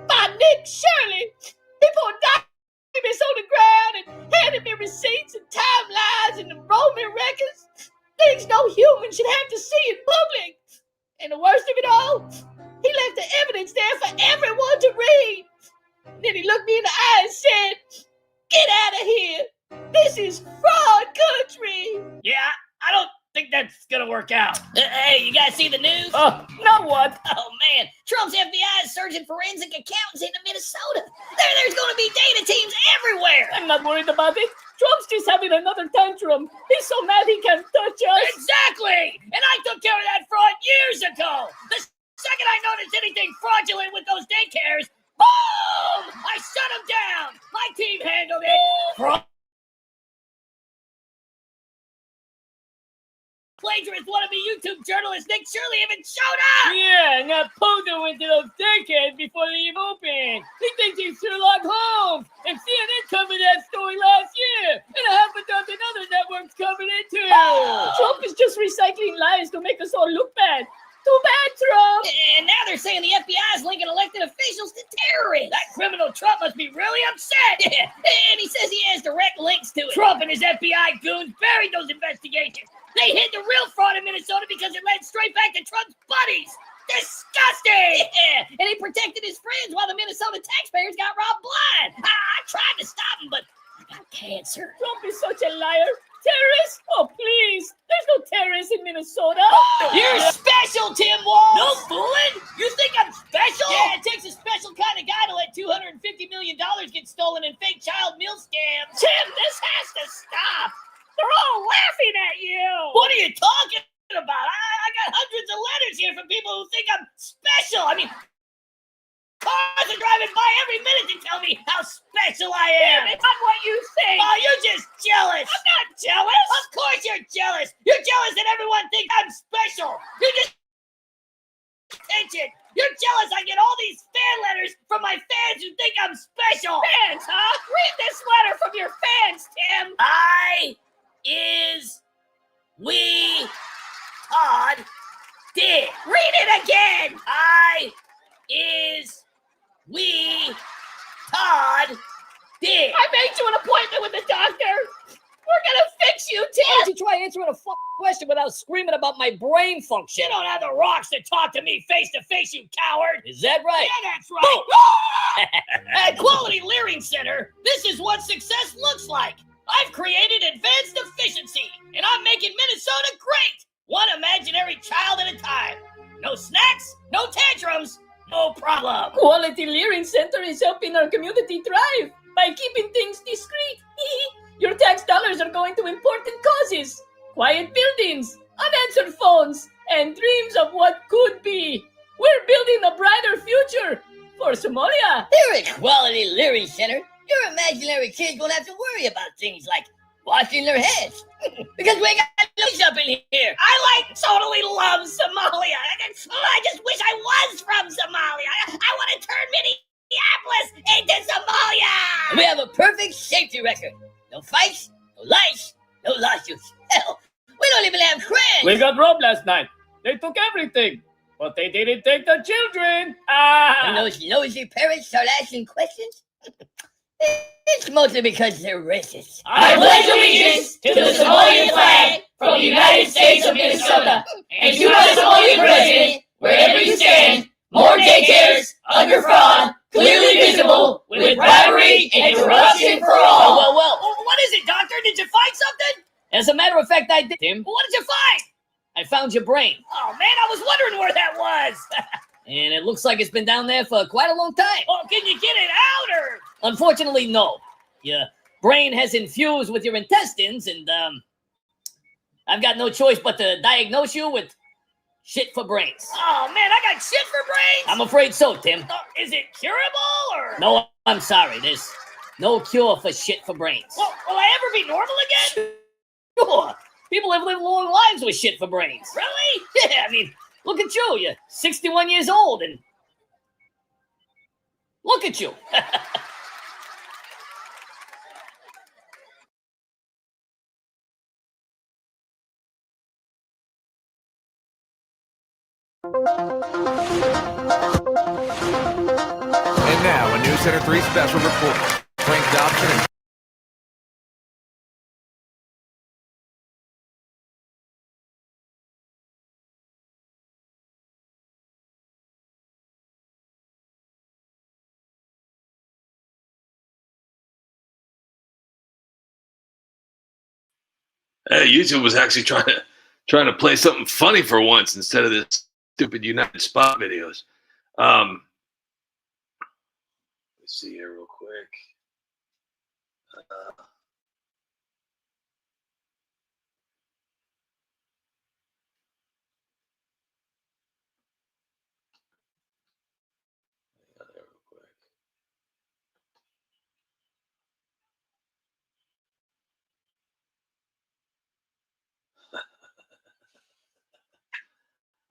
by Nick Shirley. He poured documents on the ground and handed me receipts and timelines and enrollment records. Things no human should have to see in public. And the worst of it all, he left the evidence there for everyone to read. Then he looked me in the eye and said, "Get out of here. This is fraud country." Yeah, I don't think that's gonna work out. Hey, you guys see the news? Now what? Oh, man. Trump's FBI is searching forensic accountants into Minnesota. There's going to be data teams everywhere. I'm not worried about it. Trump's just having another tantrum. He's so mad he can't touch us. Exactly! And I took care of that fraud years ago. The second I noticed anything fraudulent with those daycares, boom! I shut them down. My team handled it. Plagiarist wannabe YouTube journalist Nick Shirley even showed up! Yeah, and that poser went to those daycares before they even opened. He thinks he's Sherlock Holmes. And CNN covered that story last year. And a half a dozen other networks covered it too. Trump is just recycling lies to make us all look bad. Too bad, Trump. And now they're saying the FBI is linking elected officials to terrorists. That criminal Trump must be really upset. Yeah, and he says he has direct links to it. Trump and his FBI goons buried those investigations. They hid the real fraud in Minnesota because it led straight back to Trump's buddies. Disgusting! Yeah, and he protected his friends while the Minnesota taxpayers got robbed blind. I tried to stop him, but I got cancer. Trump is such a liar. Terrorists? Oh, please. There's no terrorists in Minnesota. You're special, Tim Walsh. No fooling? You think I'm special? Yeah, it takes a special kind of guy to let $250 million get stolen in fake child meal scams. Tim, this has to stop. They're all laughing at you. What are you talking about? I got hundreds of letters here from people who think I'm special. I mean, cars are driving by every minute to tell me how special I am. It's not what you think. Oh, you're just jealous. I'm not jealous. Of course you're jealous. You're jealous that everyone thinks I'm special. You're just attention. You're jealous I get all these fan letters from my fans who think I'm special. Fans, huh? Read this letter from your fans, Tim. I is we Todd did. Read it again. I is we Todd did. I made you an appointment with the doctor. We're gonna fix you, Why Tim. don't you try answering a question without screaming about my brain function? You don't have the rocks to talk to me face to face, you coward. Is that right? Yeah, that's right. At Quality Leering Center, this is what success looks like. I've created advanced efficiency, and I'm making Minnesota great. One imaginary child at a time. No snacks, no tantrums, no problem. Quality Leering Center is helping our community thrive by keeping things discreet. Your tax dollars are going to important causes. Quiet buildings, unanswered phones, and dreams of what could be. We're building a brighter future for Somalia. Here at Quality Leering Center, your imaginary kids won't have to worry about things like washing their heads. Because we got loose up in here. I totally love Somalia. I just wish I was from Somalia. nasty record. No fights, no lies, no lawsuits. Hell, we don't even have friends. We got robbed last night. They took everything, but they didn't take the children. When those nosy parents start asking questions, it's mostly because they're racist. I pledge allegiance to the Somalian flag from the United States of Minnesota and to the Somalian president, wherever you stand, more daycares, under fraud, clearly visible, with bribery and corruption for all. Well, what is it, Doctor? Did you find something? As a matter of fact, I did. Tim, what did you find? I found your brain. Oh, man, I was wondering where that was. And it looks like it's been down there for quite a long time. Oh, can you get it out, or? Unfortunately, no. Your brain has infused with your intestines, and I've got no choice but to diagnose you with shit for brains. Oh, man, I got shit for brains? I'm afraid so, Tim. Is it curable, or? No, I'm sorry. There's no cure for shit for brains. Well, will I ever be normal again? Sure. People have lived long lives with shit for brains. Really? Yeah, I mean, look at you. You're 61 years old, and look at you. And now, a News Center 3 special report. Frank Dobson and YouTube was actually trying to play something funny for once instead of this stupid United Spot videos. Let's see here real quick. There real quick.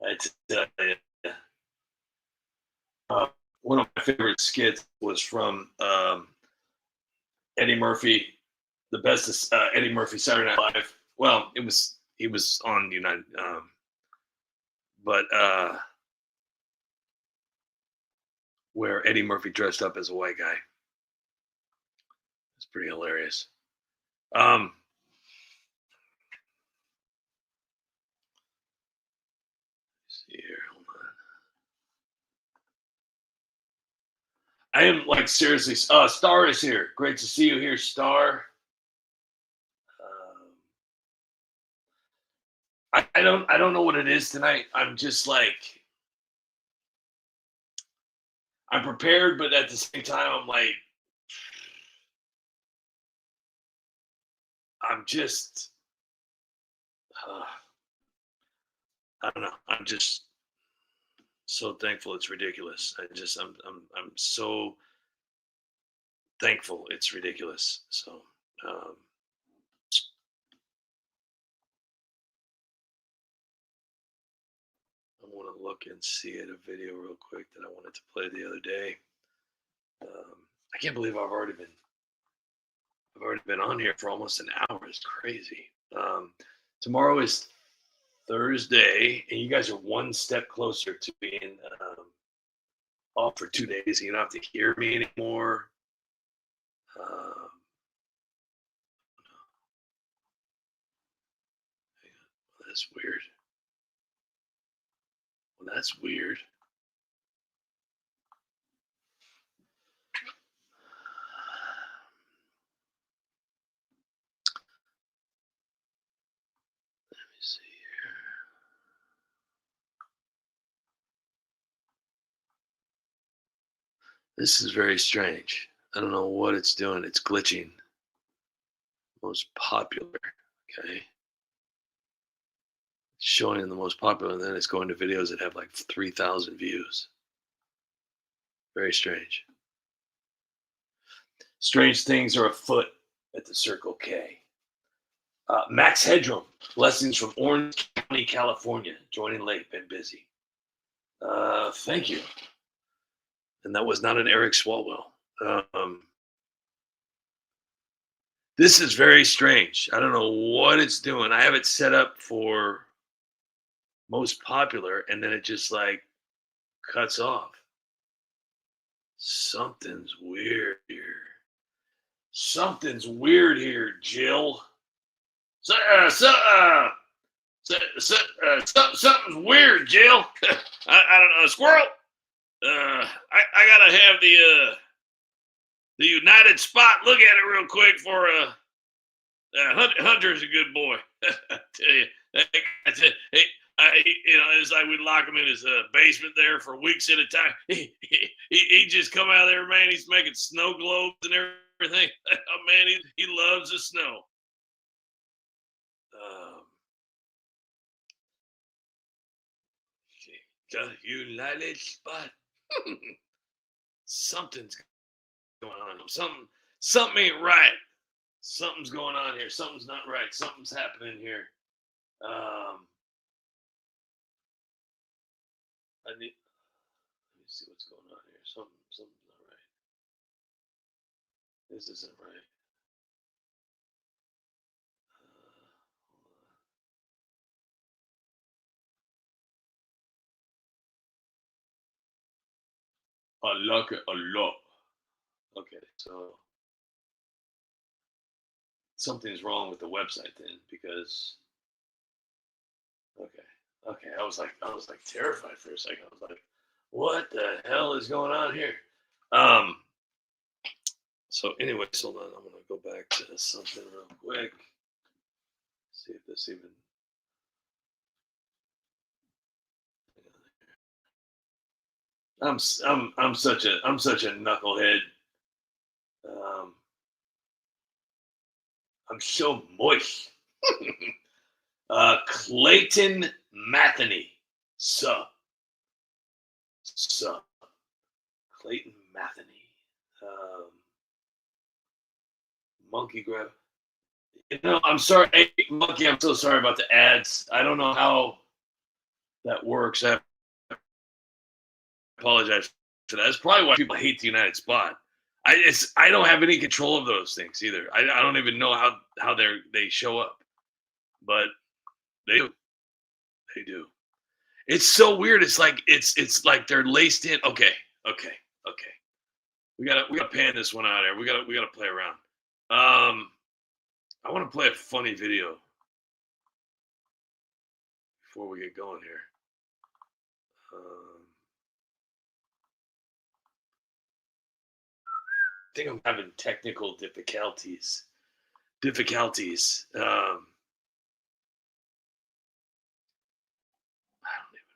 I tell you. One of my favorite skits was from Eddie Murphy, the best of Eddie Murphy Saturday Night Live. Well, he was on United, but where Eddie Murphy dressed up as a white guy. It's pretty hilarious. Let's see here. I am like seriously. Star is here. Great to see you here, Star. I don't know what it is tonight. I'm just like, I'm prepared, but at the same time, I'm like, I'm just, I don't know. I'm just so thankful. It's ridiculous. I'm so thankful. It's ridiculous. So, I want to look and see at a video real quick that I wanted to play the other day. I can't believe I've already been on here for almost an hour. It's crazy. Tomorrow is Thursday, and you guys are one step closer to being off for 2 days. You don't have to hear me anymore. That's weird. Well, that's weird. Let me see here. This is very strange. I don't know what it's doing. It's glitching. Most popular. Okay. It's showing in the most popular, and then it's going to videos that have like 3,000 views. Very strange. Strange things are afoot at the Circle K. Max Headroom, blessings from Orange County, California. Joining late, been busy. Thank you. And that was not an Eric Swalwell. This is very strange. I don't know what it's doing. I have it set up for most popular, and then it just like cuts off. Something's weird here. Something's weird here, Jill. Something's weird, Jill. I don't know, Squirrel. I gotta have the United Spot look at it real quick for Hunter's a good boy. I tell you, hey, it's like we'd lock him in his basement there for weeks at a time. He just come out there, man. He's making snow globes and everything. Oh man, he loves the snow. The United Spot. Something's going on. Something ain't right. Something's going on here. Something's not right. Something's happening here. Let me see what's going on here. Something's not right. This isn't right. I like it a lot. Okay, so something's wrong with the website then, because okay, I was like terrified for a second. I was like, what the hell is going on here? So anyways, hold on, I'm gonna go back to something real quick. See if this even I'm such a knucklehead. I'm so moist. Clayton Matheny. Sup. Clayton Matheny. Monkey grab. I'm sorry, hey, Monkey. I'm so sorry about the ads. I don't know how that works. I apologize for that. That's probably why people hate the United Spot. I don't have any control of those things either. I don't even know how they show up, but they do. It's so weird. It's like like they're laced in. Okay. We gotta pan this one out here. We gotta play around. I want to play a funny video before we get going here. I think I'm having technical difficulties. I don't even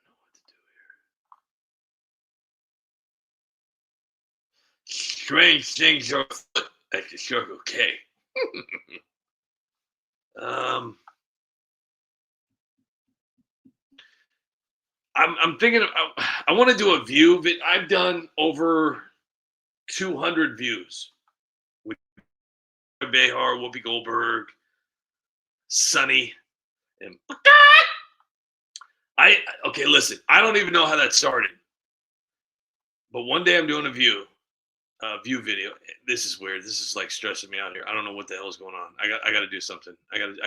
know what to do here. Strange things are afoot at the Circle K. I'm thinking I want to do a view. I've done over 200 views with Behar, Whoopi Goldberg, Sonny, and okay, listen, I don't even know how that started, but one day I'm doing a view video. This is weird. This is like stressing me out here. I don't know what the hell is going on. I got to do something. I got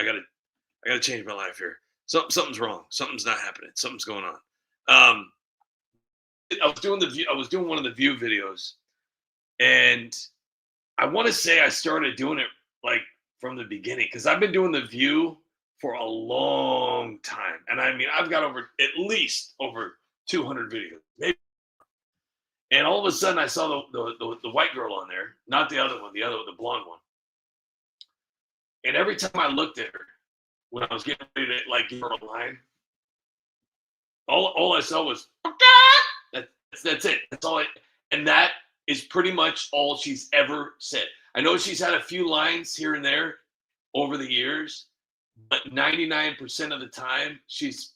to change my life here. Something's wrong. Something's not happening. Something's going on. I was doing one of the view videos, and I want to say I started doing it like from the beginning, because I've been doing the view for a long time, and I mean I've got at least over 200 videos, maybe. And all of a sudden I saw the white girl on there, not the other one, the blonde one. And every time I looked at her when I was getting ready to like give her a line, all I saw was that's it. That's all and that is pretty much all she's ever said. I know she's had a few lines here and there over the years, but 99% of the time she's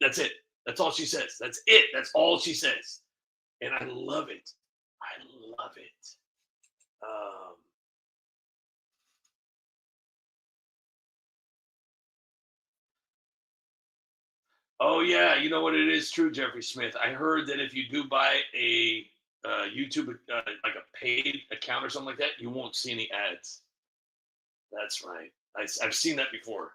that's it. That's all she says. That's it. That's all she says. And I love it. Oh yeah, you know what, it is true, Jeffrey Smith. I heard that if you do buy a YouTube like a paid account or something like that, you won't see any ads. That's right. I've seen that before.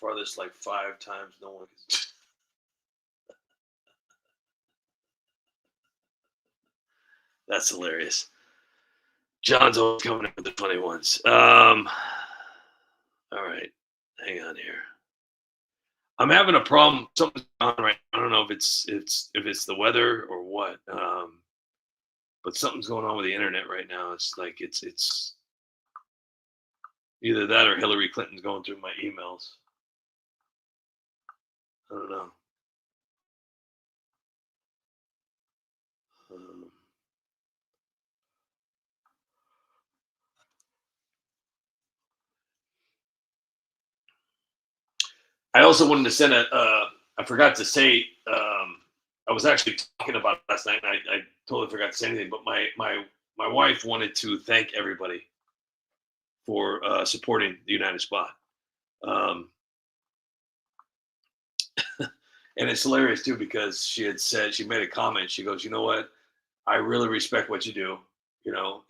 Farthest like 5 times, no one can. That's hilarious. John's always coming up with the funny ones. All right, hang on here. I'm having a problem. Something's on right. I don't know if it's the weather or what. But something's going on with the internet right now. It's like it's either that or Hillary Clinton's going through my emails. I don't know. I also wanted to send I forgot to say. I was actually talking about it last night, and I totally forgot to say anything. But my wife wanted to thank everybody for supporting the United Spot. And it's hilarious too, because she made a comment. She goes, "You know what? I really respect what you do,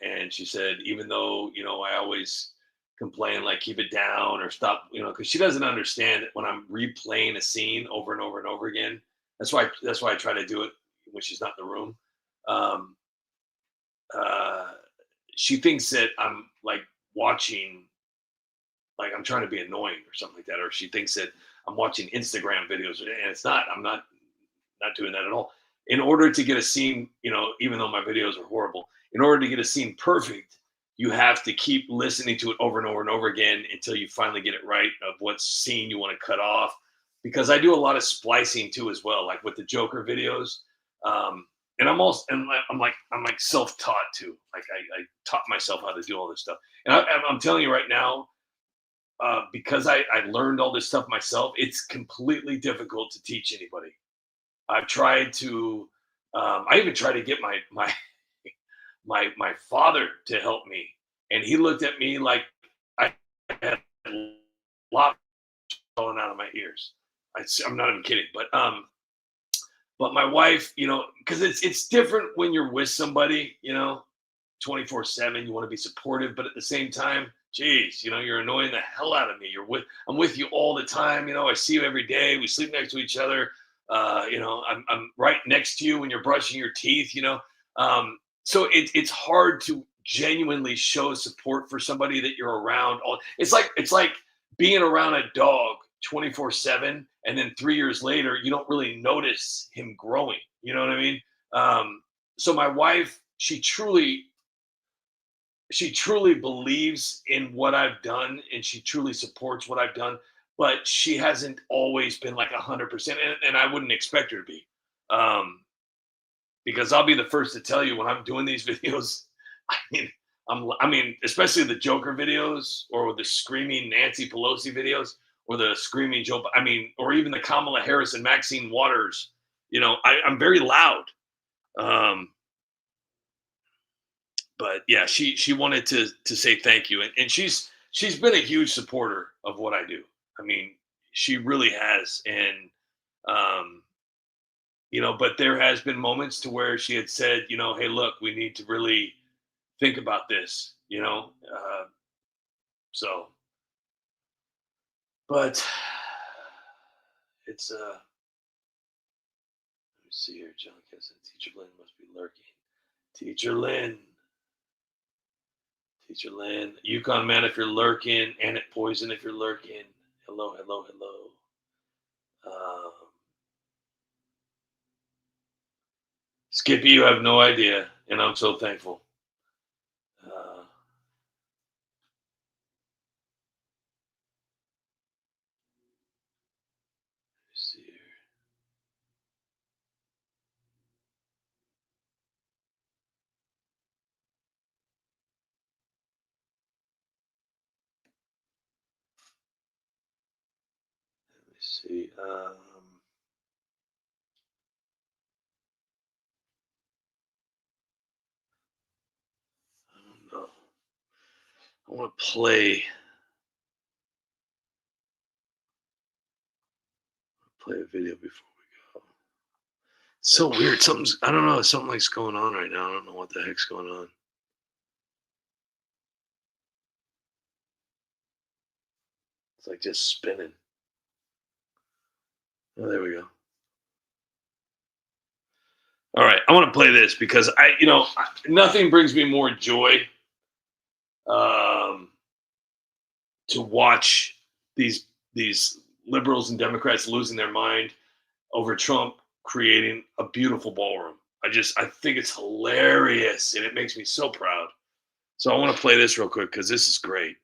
And she said, even though, I always complain, like, keep it down or stop, because she doesn't understand that when I'm replaying a scene over and over and over again. That's why I try to do it when she's not in the room. She thinks that I'm like watching, like I'm trying to be annoying or something like that, or she thinks that I'm watching Instagram videos, and it's not. I'm not doing that at all. In order to get a scene, even though my videos are horrible, in order to get a scene perfect, you have to keep listening to it over and over and over again until you finally get it right of what scene you want to cut off. Because I do a lot of splicing too, as well, like with the Joker videos. And I'm like self-taught too. Like I taught myself how to do all this stuff. And I'm telling you right now, because I learned all this stuff myself, it's completely difficult to teach anybody. I've tried to. I even tried to get my father to help me, and he looked at me like I had a lot falling out of my ears. I'm not even kidding, but my wife, because it's different when you're with somebody, 24/7. You want to be supportive, but at the same time, geez, you're annoying the hell out of me. I'm with you all the time. I see you every day. We sleep next to each other. I'm right next to you when you're brushing your teeth. So it's hard to genuinely show support for somebody that you're around. It's like being around a dog 24/7, and then 3 years later, you don't really notice him growing. You know what I mean? So my wife, she truly believes in what I've done, and she truly supports what I've done, but she hasn't always been like 100%, and I wouldn't expect her to be. Because I'll be the first to tell you when I'm doing these videos, I mean, especially the Joker videos or the screaming Nancy Pelosi videos or the screaming Joe, or even the Kamala Harris and Maxine Waters, I'm very loud. But yeah, she wanted to say thank you, and she's been a huge supporter of what I do. She really has, and but there has been moments to where she had said, hey, look, we need to really think about this, so, but it's let me see here. John said, Teacher Lynn must be lurking. Teacher Lynn, Yukon Man if you're lurking, and at Poison if you're lurking. Hello. Skippy, you have no idea, and I'm so thankful. Let's see here. Let me see. I don't know. I want to play a video before we go. So weird. I don't know. Something like's going on right now. I don't know what the heck's going on. It's like just spinning. Oh, there we go. All right, I want to play this because nothing brings me more joy to watch these liberals and Democrats losing their mind over Trump creating a beautiful ballroom. I think it's hilarious and it makes me so proud. So I want to play this real quick because this is great.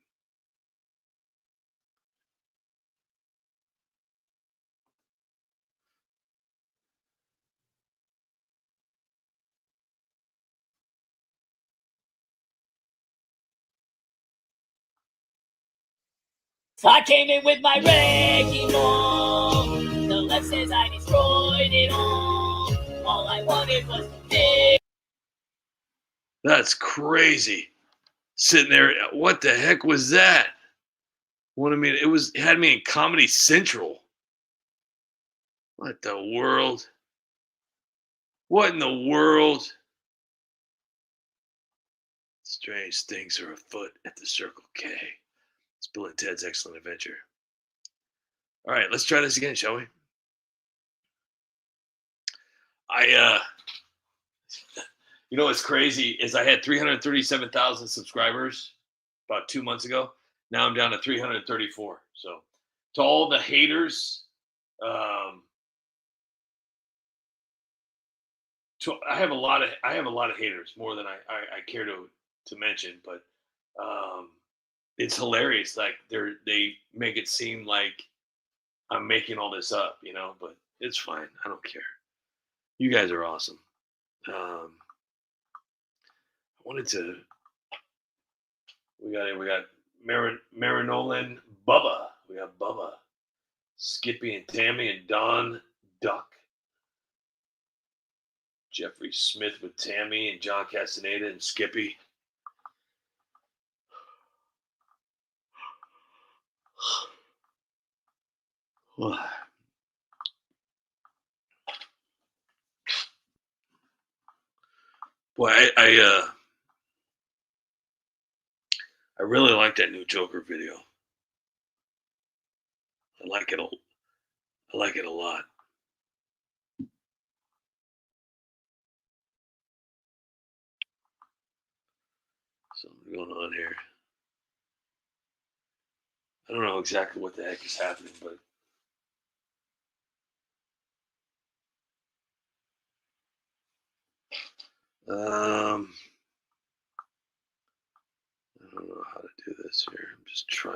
So I came in with my wrecking ball. The left says I destroyed it all. All I wanted was to dig. That's crazy. Sitting there, what the heck was that? It had me in Comedy Central. What the world? What in the world? Strange things are afoot at the Circle K. It's Bill and Ted's Excellent Adventure. All right, let's try this again, shall we? What's crazy is I had 337,000 subscribers about 2 months ago. Now I'm down to 334. So to all the haters, I have a lot of haters, more than I care to mention, but it's hilarious. Like they make it seem like I'm making all this up, but it's fine. I don't care. You guys are awesome. We got Marinolin, Bubba. We got Bubba, Skippy and Tammy and Don Duck. Jeffrey Smith with Tammy and John Castaneda and Skippy. Boy, I really like that new Joker video. I like it a lot. Something going on here. I don't know exactly what the heck is happening, but I don't know how to do this here.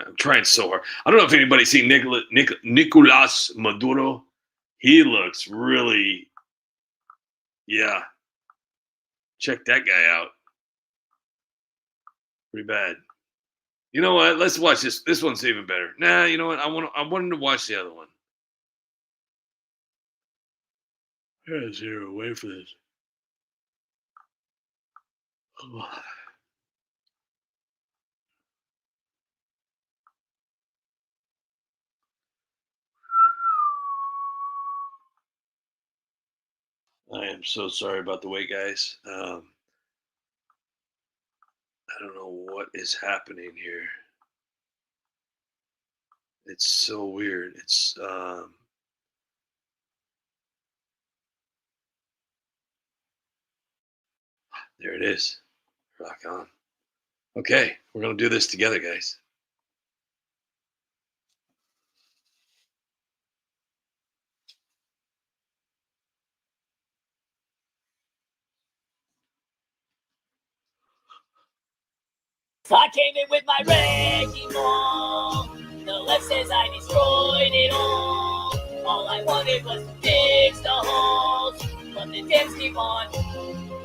I'm trying so hard. I don't know if anybody's seen Nicolas Maduro. He looks really, yeah. Check that guy out. Pretty bad. You know what? Let's watch this. This one's even better. Nah, you know what? I wanted to watch the other one. I gotta zero away for this. I am so sorry about the wait, guys. I don't know what is happening here. It's so weird. It's there it is. Rock on. Okay, we're gonna do this together, guys. So I came in with my wrecking ball. The left says I destroyed it all. All I wanted was to fix the holes, but the Dems keep on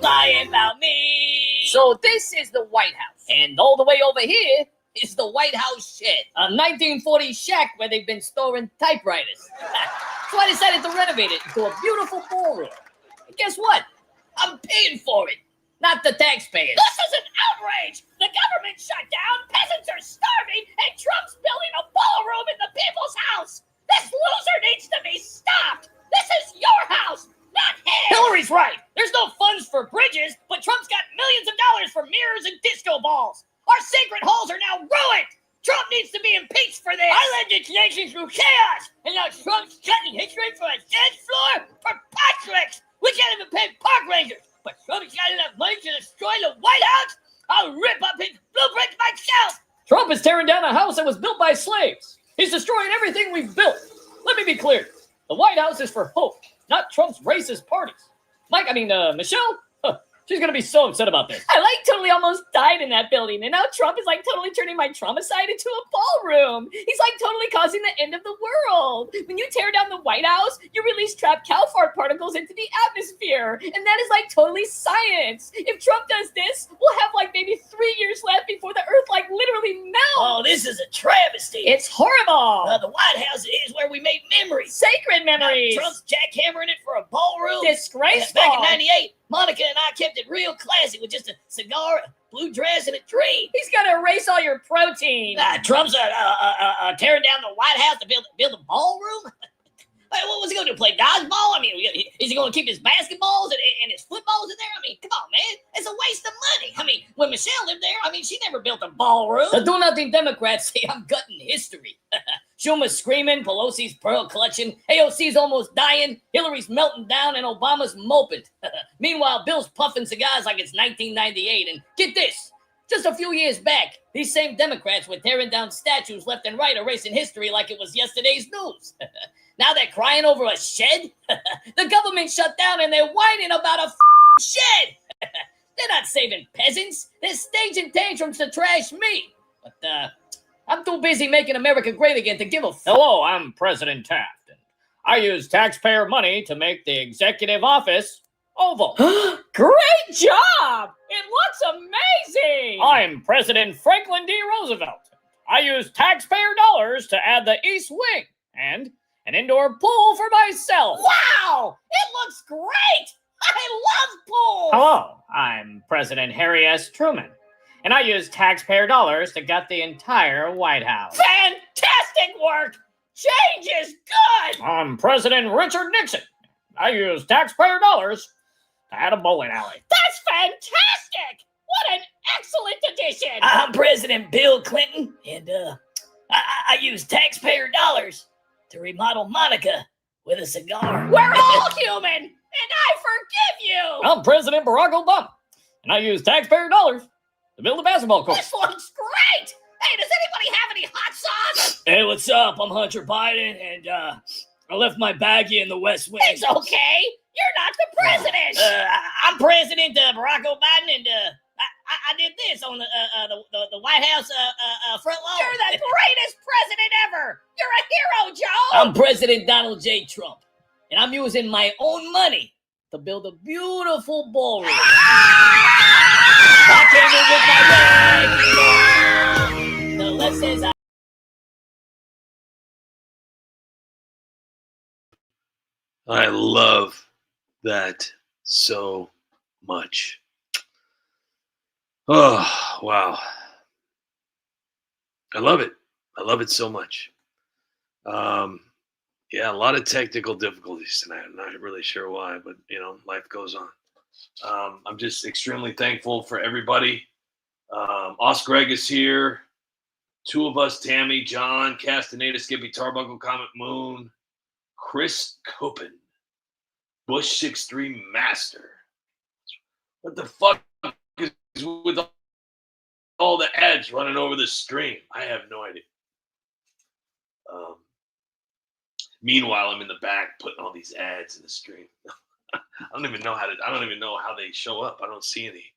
lying about me. So this is the White House. And all the way over here is the White House shed. A 1940s shack where they've been storing typewriters. So I decided to renovate it into a beautiful ballroom. And guess what? I'm paying for it, not the taxpayers. This is an outrage! The government shut down, peasants are starving, and Trump's building a ballroom in the people's house! This loser needs to be stopped! This is your house, not his! halls are now ruined. Trump needs to be impeached for this. I led this nation through chaos, and now Trump's cutting history for a dance floor? Preposterous! We can't even pay park rangers, but Trump's got enough money to destroy the White House? I'll rip up his blueprint myself! Trump is tearing down a house that was built by slaves. He's destroying everything we've built. Let me be clear. The White House is for hope, not Trump's racist parties. Michelle? She's going to be so upset about this. I totally almost died in that building, and now Trump is totally turning my trauma side into a ballroom. He's totally causing the end of the world. When you tear down the White House, you release trapped cow fart particles into the atmosphere, and that is totally science. If Trump does this, we'll have maybe 3 years left before the Earth literally melts. Oh, this is a travesty. It's horrible. The White House is where we make memories. Sacred memories. Now, Trump's jackhammering it for a ballroom. Disgraceful. Back in '98, Monica and I kept it real classy with just a cigar, a blue dress, and a tree. He's gonna erase all your protein. Trump's tearing down the White House to build a ballroom? What was he going to do, play dodgeball? Is he going to keep his basketballs and his footballs in there? Come on, man. It's a waste of money. When Michelle lived there, she never built a ballroom. The do-nothing Democrats say I'm gutting history. Schumer's screaming, Pelosi's pearl clutching, AOC's almost dying, Hillary's melting down, and Obama's moping. Meanwhile, Bill's puffing cigars like it's 1998. And get this, just a few years back, these same Democrats were tearing down statues left and right, erasing history like it was yesterday's news. Now they're crying over a shed? The government shut down and they're whining about a shed. They're not saving peasants. They're staging tantrums to trash me. But I'm too busy making America great again to give a Hello, I'm President Taft. And I use taxpayer money to make the executive office oval. Great job! It looks amazing! I'm President Franklin D. Roosevelt. I use taxpayer dollars to add the East Wing and an indoor pool for myself. Wow! It looks great! I love pools! Hello, I'm President Harry S. Truman, and I use taxpayer dollars to gut the entire White House. Fantastic work! Change is good! I'm President Richard Nixon. I use taxpayer dollars to add a bowling alley. That's fantastic! What an excellent addition! I'm President Bill Clinton, and I use taxpayer dollars to remodel Monica with a cigar. We're all human, and I forgive you! I'm President Barack Obama, and I use taxpayer dollars to build a basketball court. This looks great! Hey, does anybody have any hot sauce? Hey, what's up? I'm Hunter Biden, and I left my baggie in the West Wing. It's okay. You're not the president. I'm President Barack Obama, and I did this on the White House front lawn. You're the greatest president ever. You're a hero, Joe. I'm President Donald J. Trump, and I'm using my own money to build a beautiful ballroom. I came in with my leg. The left says I love that so much. Oh, wow. I love it. I love it so much. Yeah, a lot of technical difficulties tonight. I'm not really sure why, but, life goes on. I'm just extremely thankful for everybody. Oscar Greg is here. Two of us, Tammy, John, Castaneda, Skippy, Tarbuncle, Comet Moon, Chris Copen, Bush 63 Master. What the fuck is with all the ads running over the stream? I have no idea. Meanwhile, I'm in the back putting all these ads in the stream. I don't even know how they show up. I don't see any.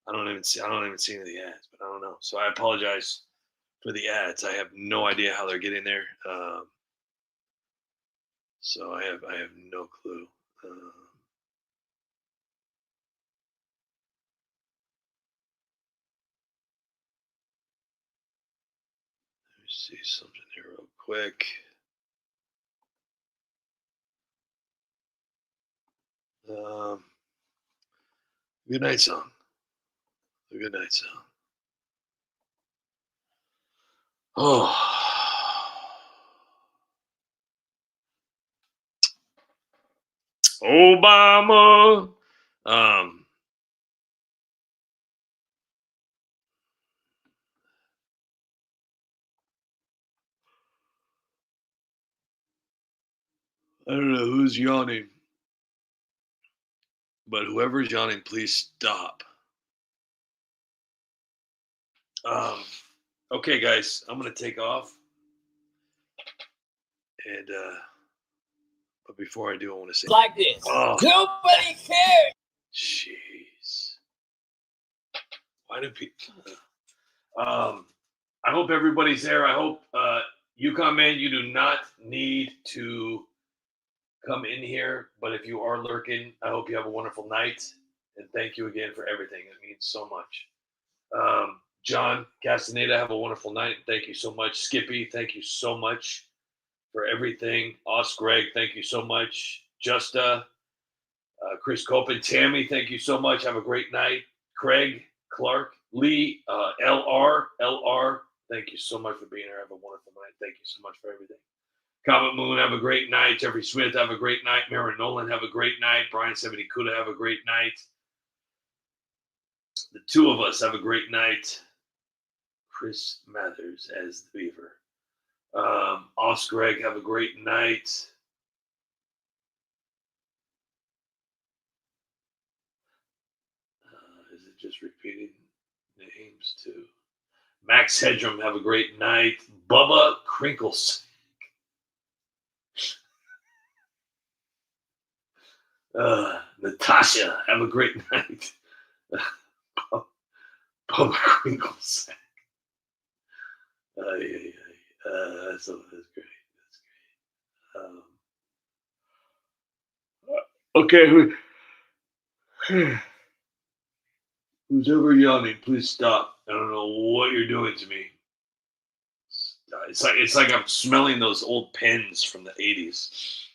I don't even see any of the ads, but I don't know. So I apologize for the ads. I have no idea how they're getting there. So I have no clue. Let me see something here real quick. Good night song. A good night song. Oh. Obama. I don't know who's yawning, but whoever's yawning, please stop. Okay, guys, I'm gonna take off, and but before I do, I want to say Like this. Oh, Nobody cares. jeez. Why do people? I hope everybody's there. I hope Yukon Man, you do not need to come in here, but if you are lurking, I hope you have a wonderful night, and thank you again for everything. It means so much. John Castaneda, have a wonderful night. Thank you so much. Skippy, thank you so much for everything. Greg, thank you so much. Justa, Chris Copen, Tammy, thank you so much. Have a great night. Craig, Clark, Lee, LR, thank you so much for being here. Have a wonderful night. Thank you so much for everything. Comet Moon, have a great night. Jeffrey Smith, have a great night. Mara Nolan, have a great night. Brian 70 Kuda, have a great night. The two of us, have a great night. Chris Mathers as the Beaver. Greg, have a great night. Is it just repeating names too? Max Hedrum, have a great night. Bubba Crinkles. Natasha, have a great night. Bubba Crinkles. That's great. That's great. Okay. Who's ever yawning, please stop. I don't know what you're doing to me. It's like I'm smelling those old pens from the 80s.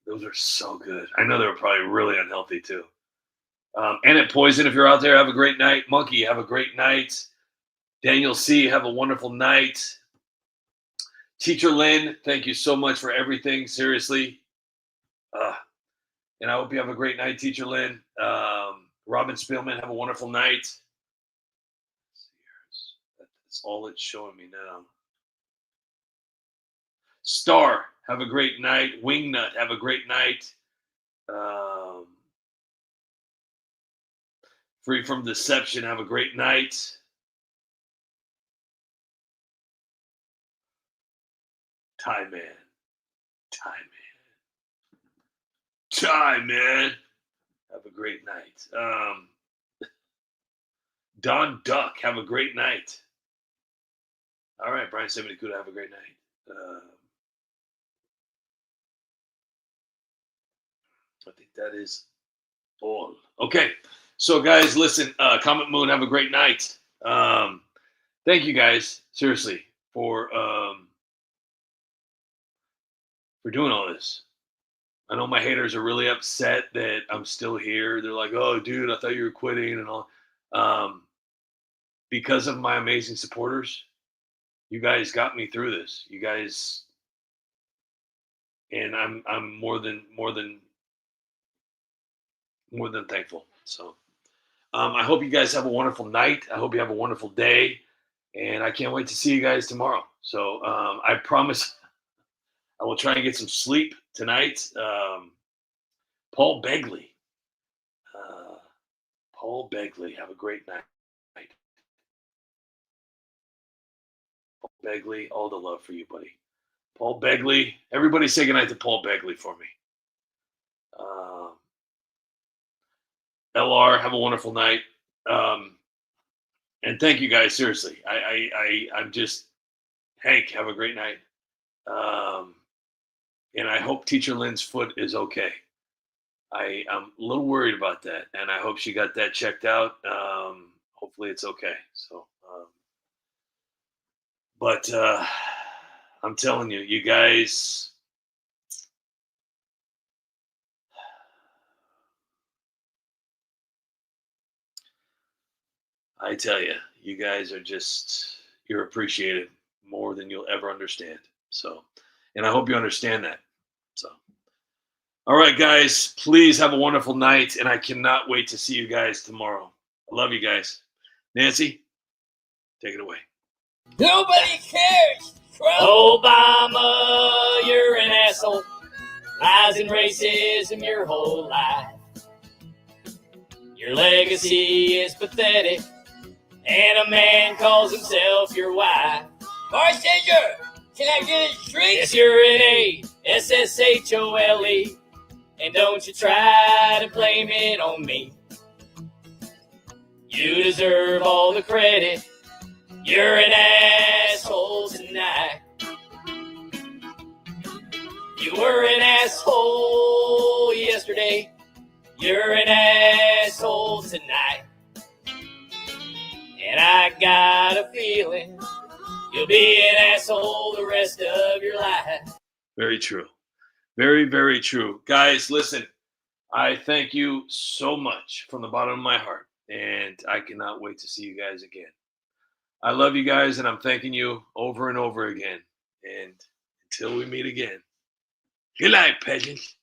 Those are so good. I know they're probably really unhealthy too. Annette Poison, if you're out there, have a great night. Monkey, have a great night. Daniel C., have a wonderful night. Teacher Lynn, thank you so much for everything. Seriously. And I hope you have a great night, Teacher Lynn. Robin Spielman, have a wonderful night. That's all it's showing me now. Star, have a great night. Wingnut, have a great night. Free from Deception, have a great night. Time Man, have a great night. Don Duck, have a great night. All right, Brian 70 Kuda, have a great night. I think that is all. Okay, so guys, listen, Comet Moon, have a great night. Thank you guys, seriously, for doing all this. I know my haters are really upset that I'm still here. They're like, "Oh, dude, I thought you were quitting," and all. Because of my amazing supporters, you guys got me through this. You guys, and I'm more than thankful. So, I hope you guys have a wonderful night. I hope you have a wonderful day, and I can't wait to see you guys tomorrow. So, I promise I will try and get some sleep tonight. Paul Begley. Have a great night. Paul Begley, all the love for you, buddy. Paul Begley. Everybody say goodnight to Paul Begley for me. LR, have a wonderful night. And thank you guys, seriously. I'm just, Hank, have a great night. And I hope Teacher Lynn's foot is okay. I'm a little worried about that, and I hope she got that checked out. Hopefully it's okay. So, but I'm telling you, you guys, I tell you, you guys are just, you're appreciated more than you'll ever understand. So, and I hope you understand that. So, all right, guys, please have a wonderful night, and I cannot wait to see you guys tomorrow. I love you guys. Nancy, take it away. Nobody cares. Trump. Obama, you're an asshole. Lies and racism your whole life. Your legacy is pathetic, and a man calls himself your wife. Bartender, can I get a drink? Yes, you're an A-S-S-H-O-L-E, and don't you try to blame it on me. You deserve all the credit. You're an asshole tonight. You were an asshole yesterday. You're an asshole tonight. And I got a feeling you'll be an asshole the rest of your life. Very true. Very, very true. Guys, listen, I thank you so much from the bottom of my heart, and I cannot wait to see you guys again. I love you guys, and I'm thanking you over and over again. And until we meet again, good night, peasants.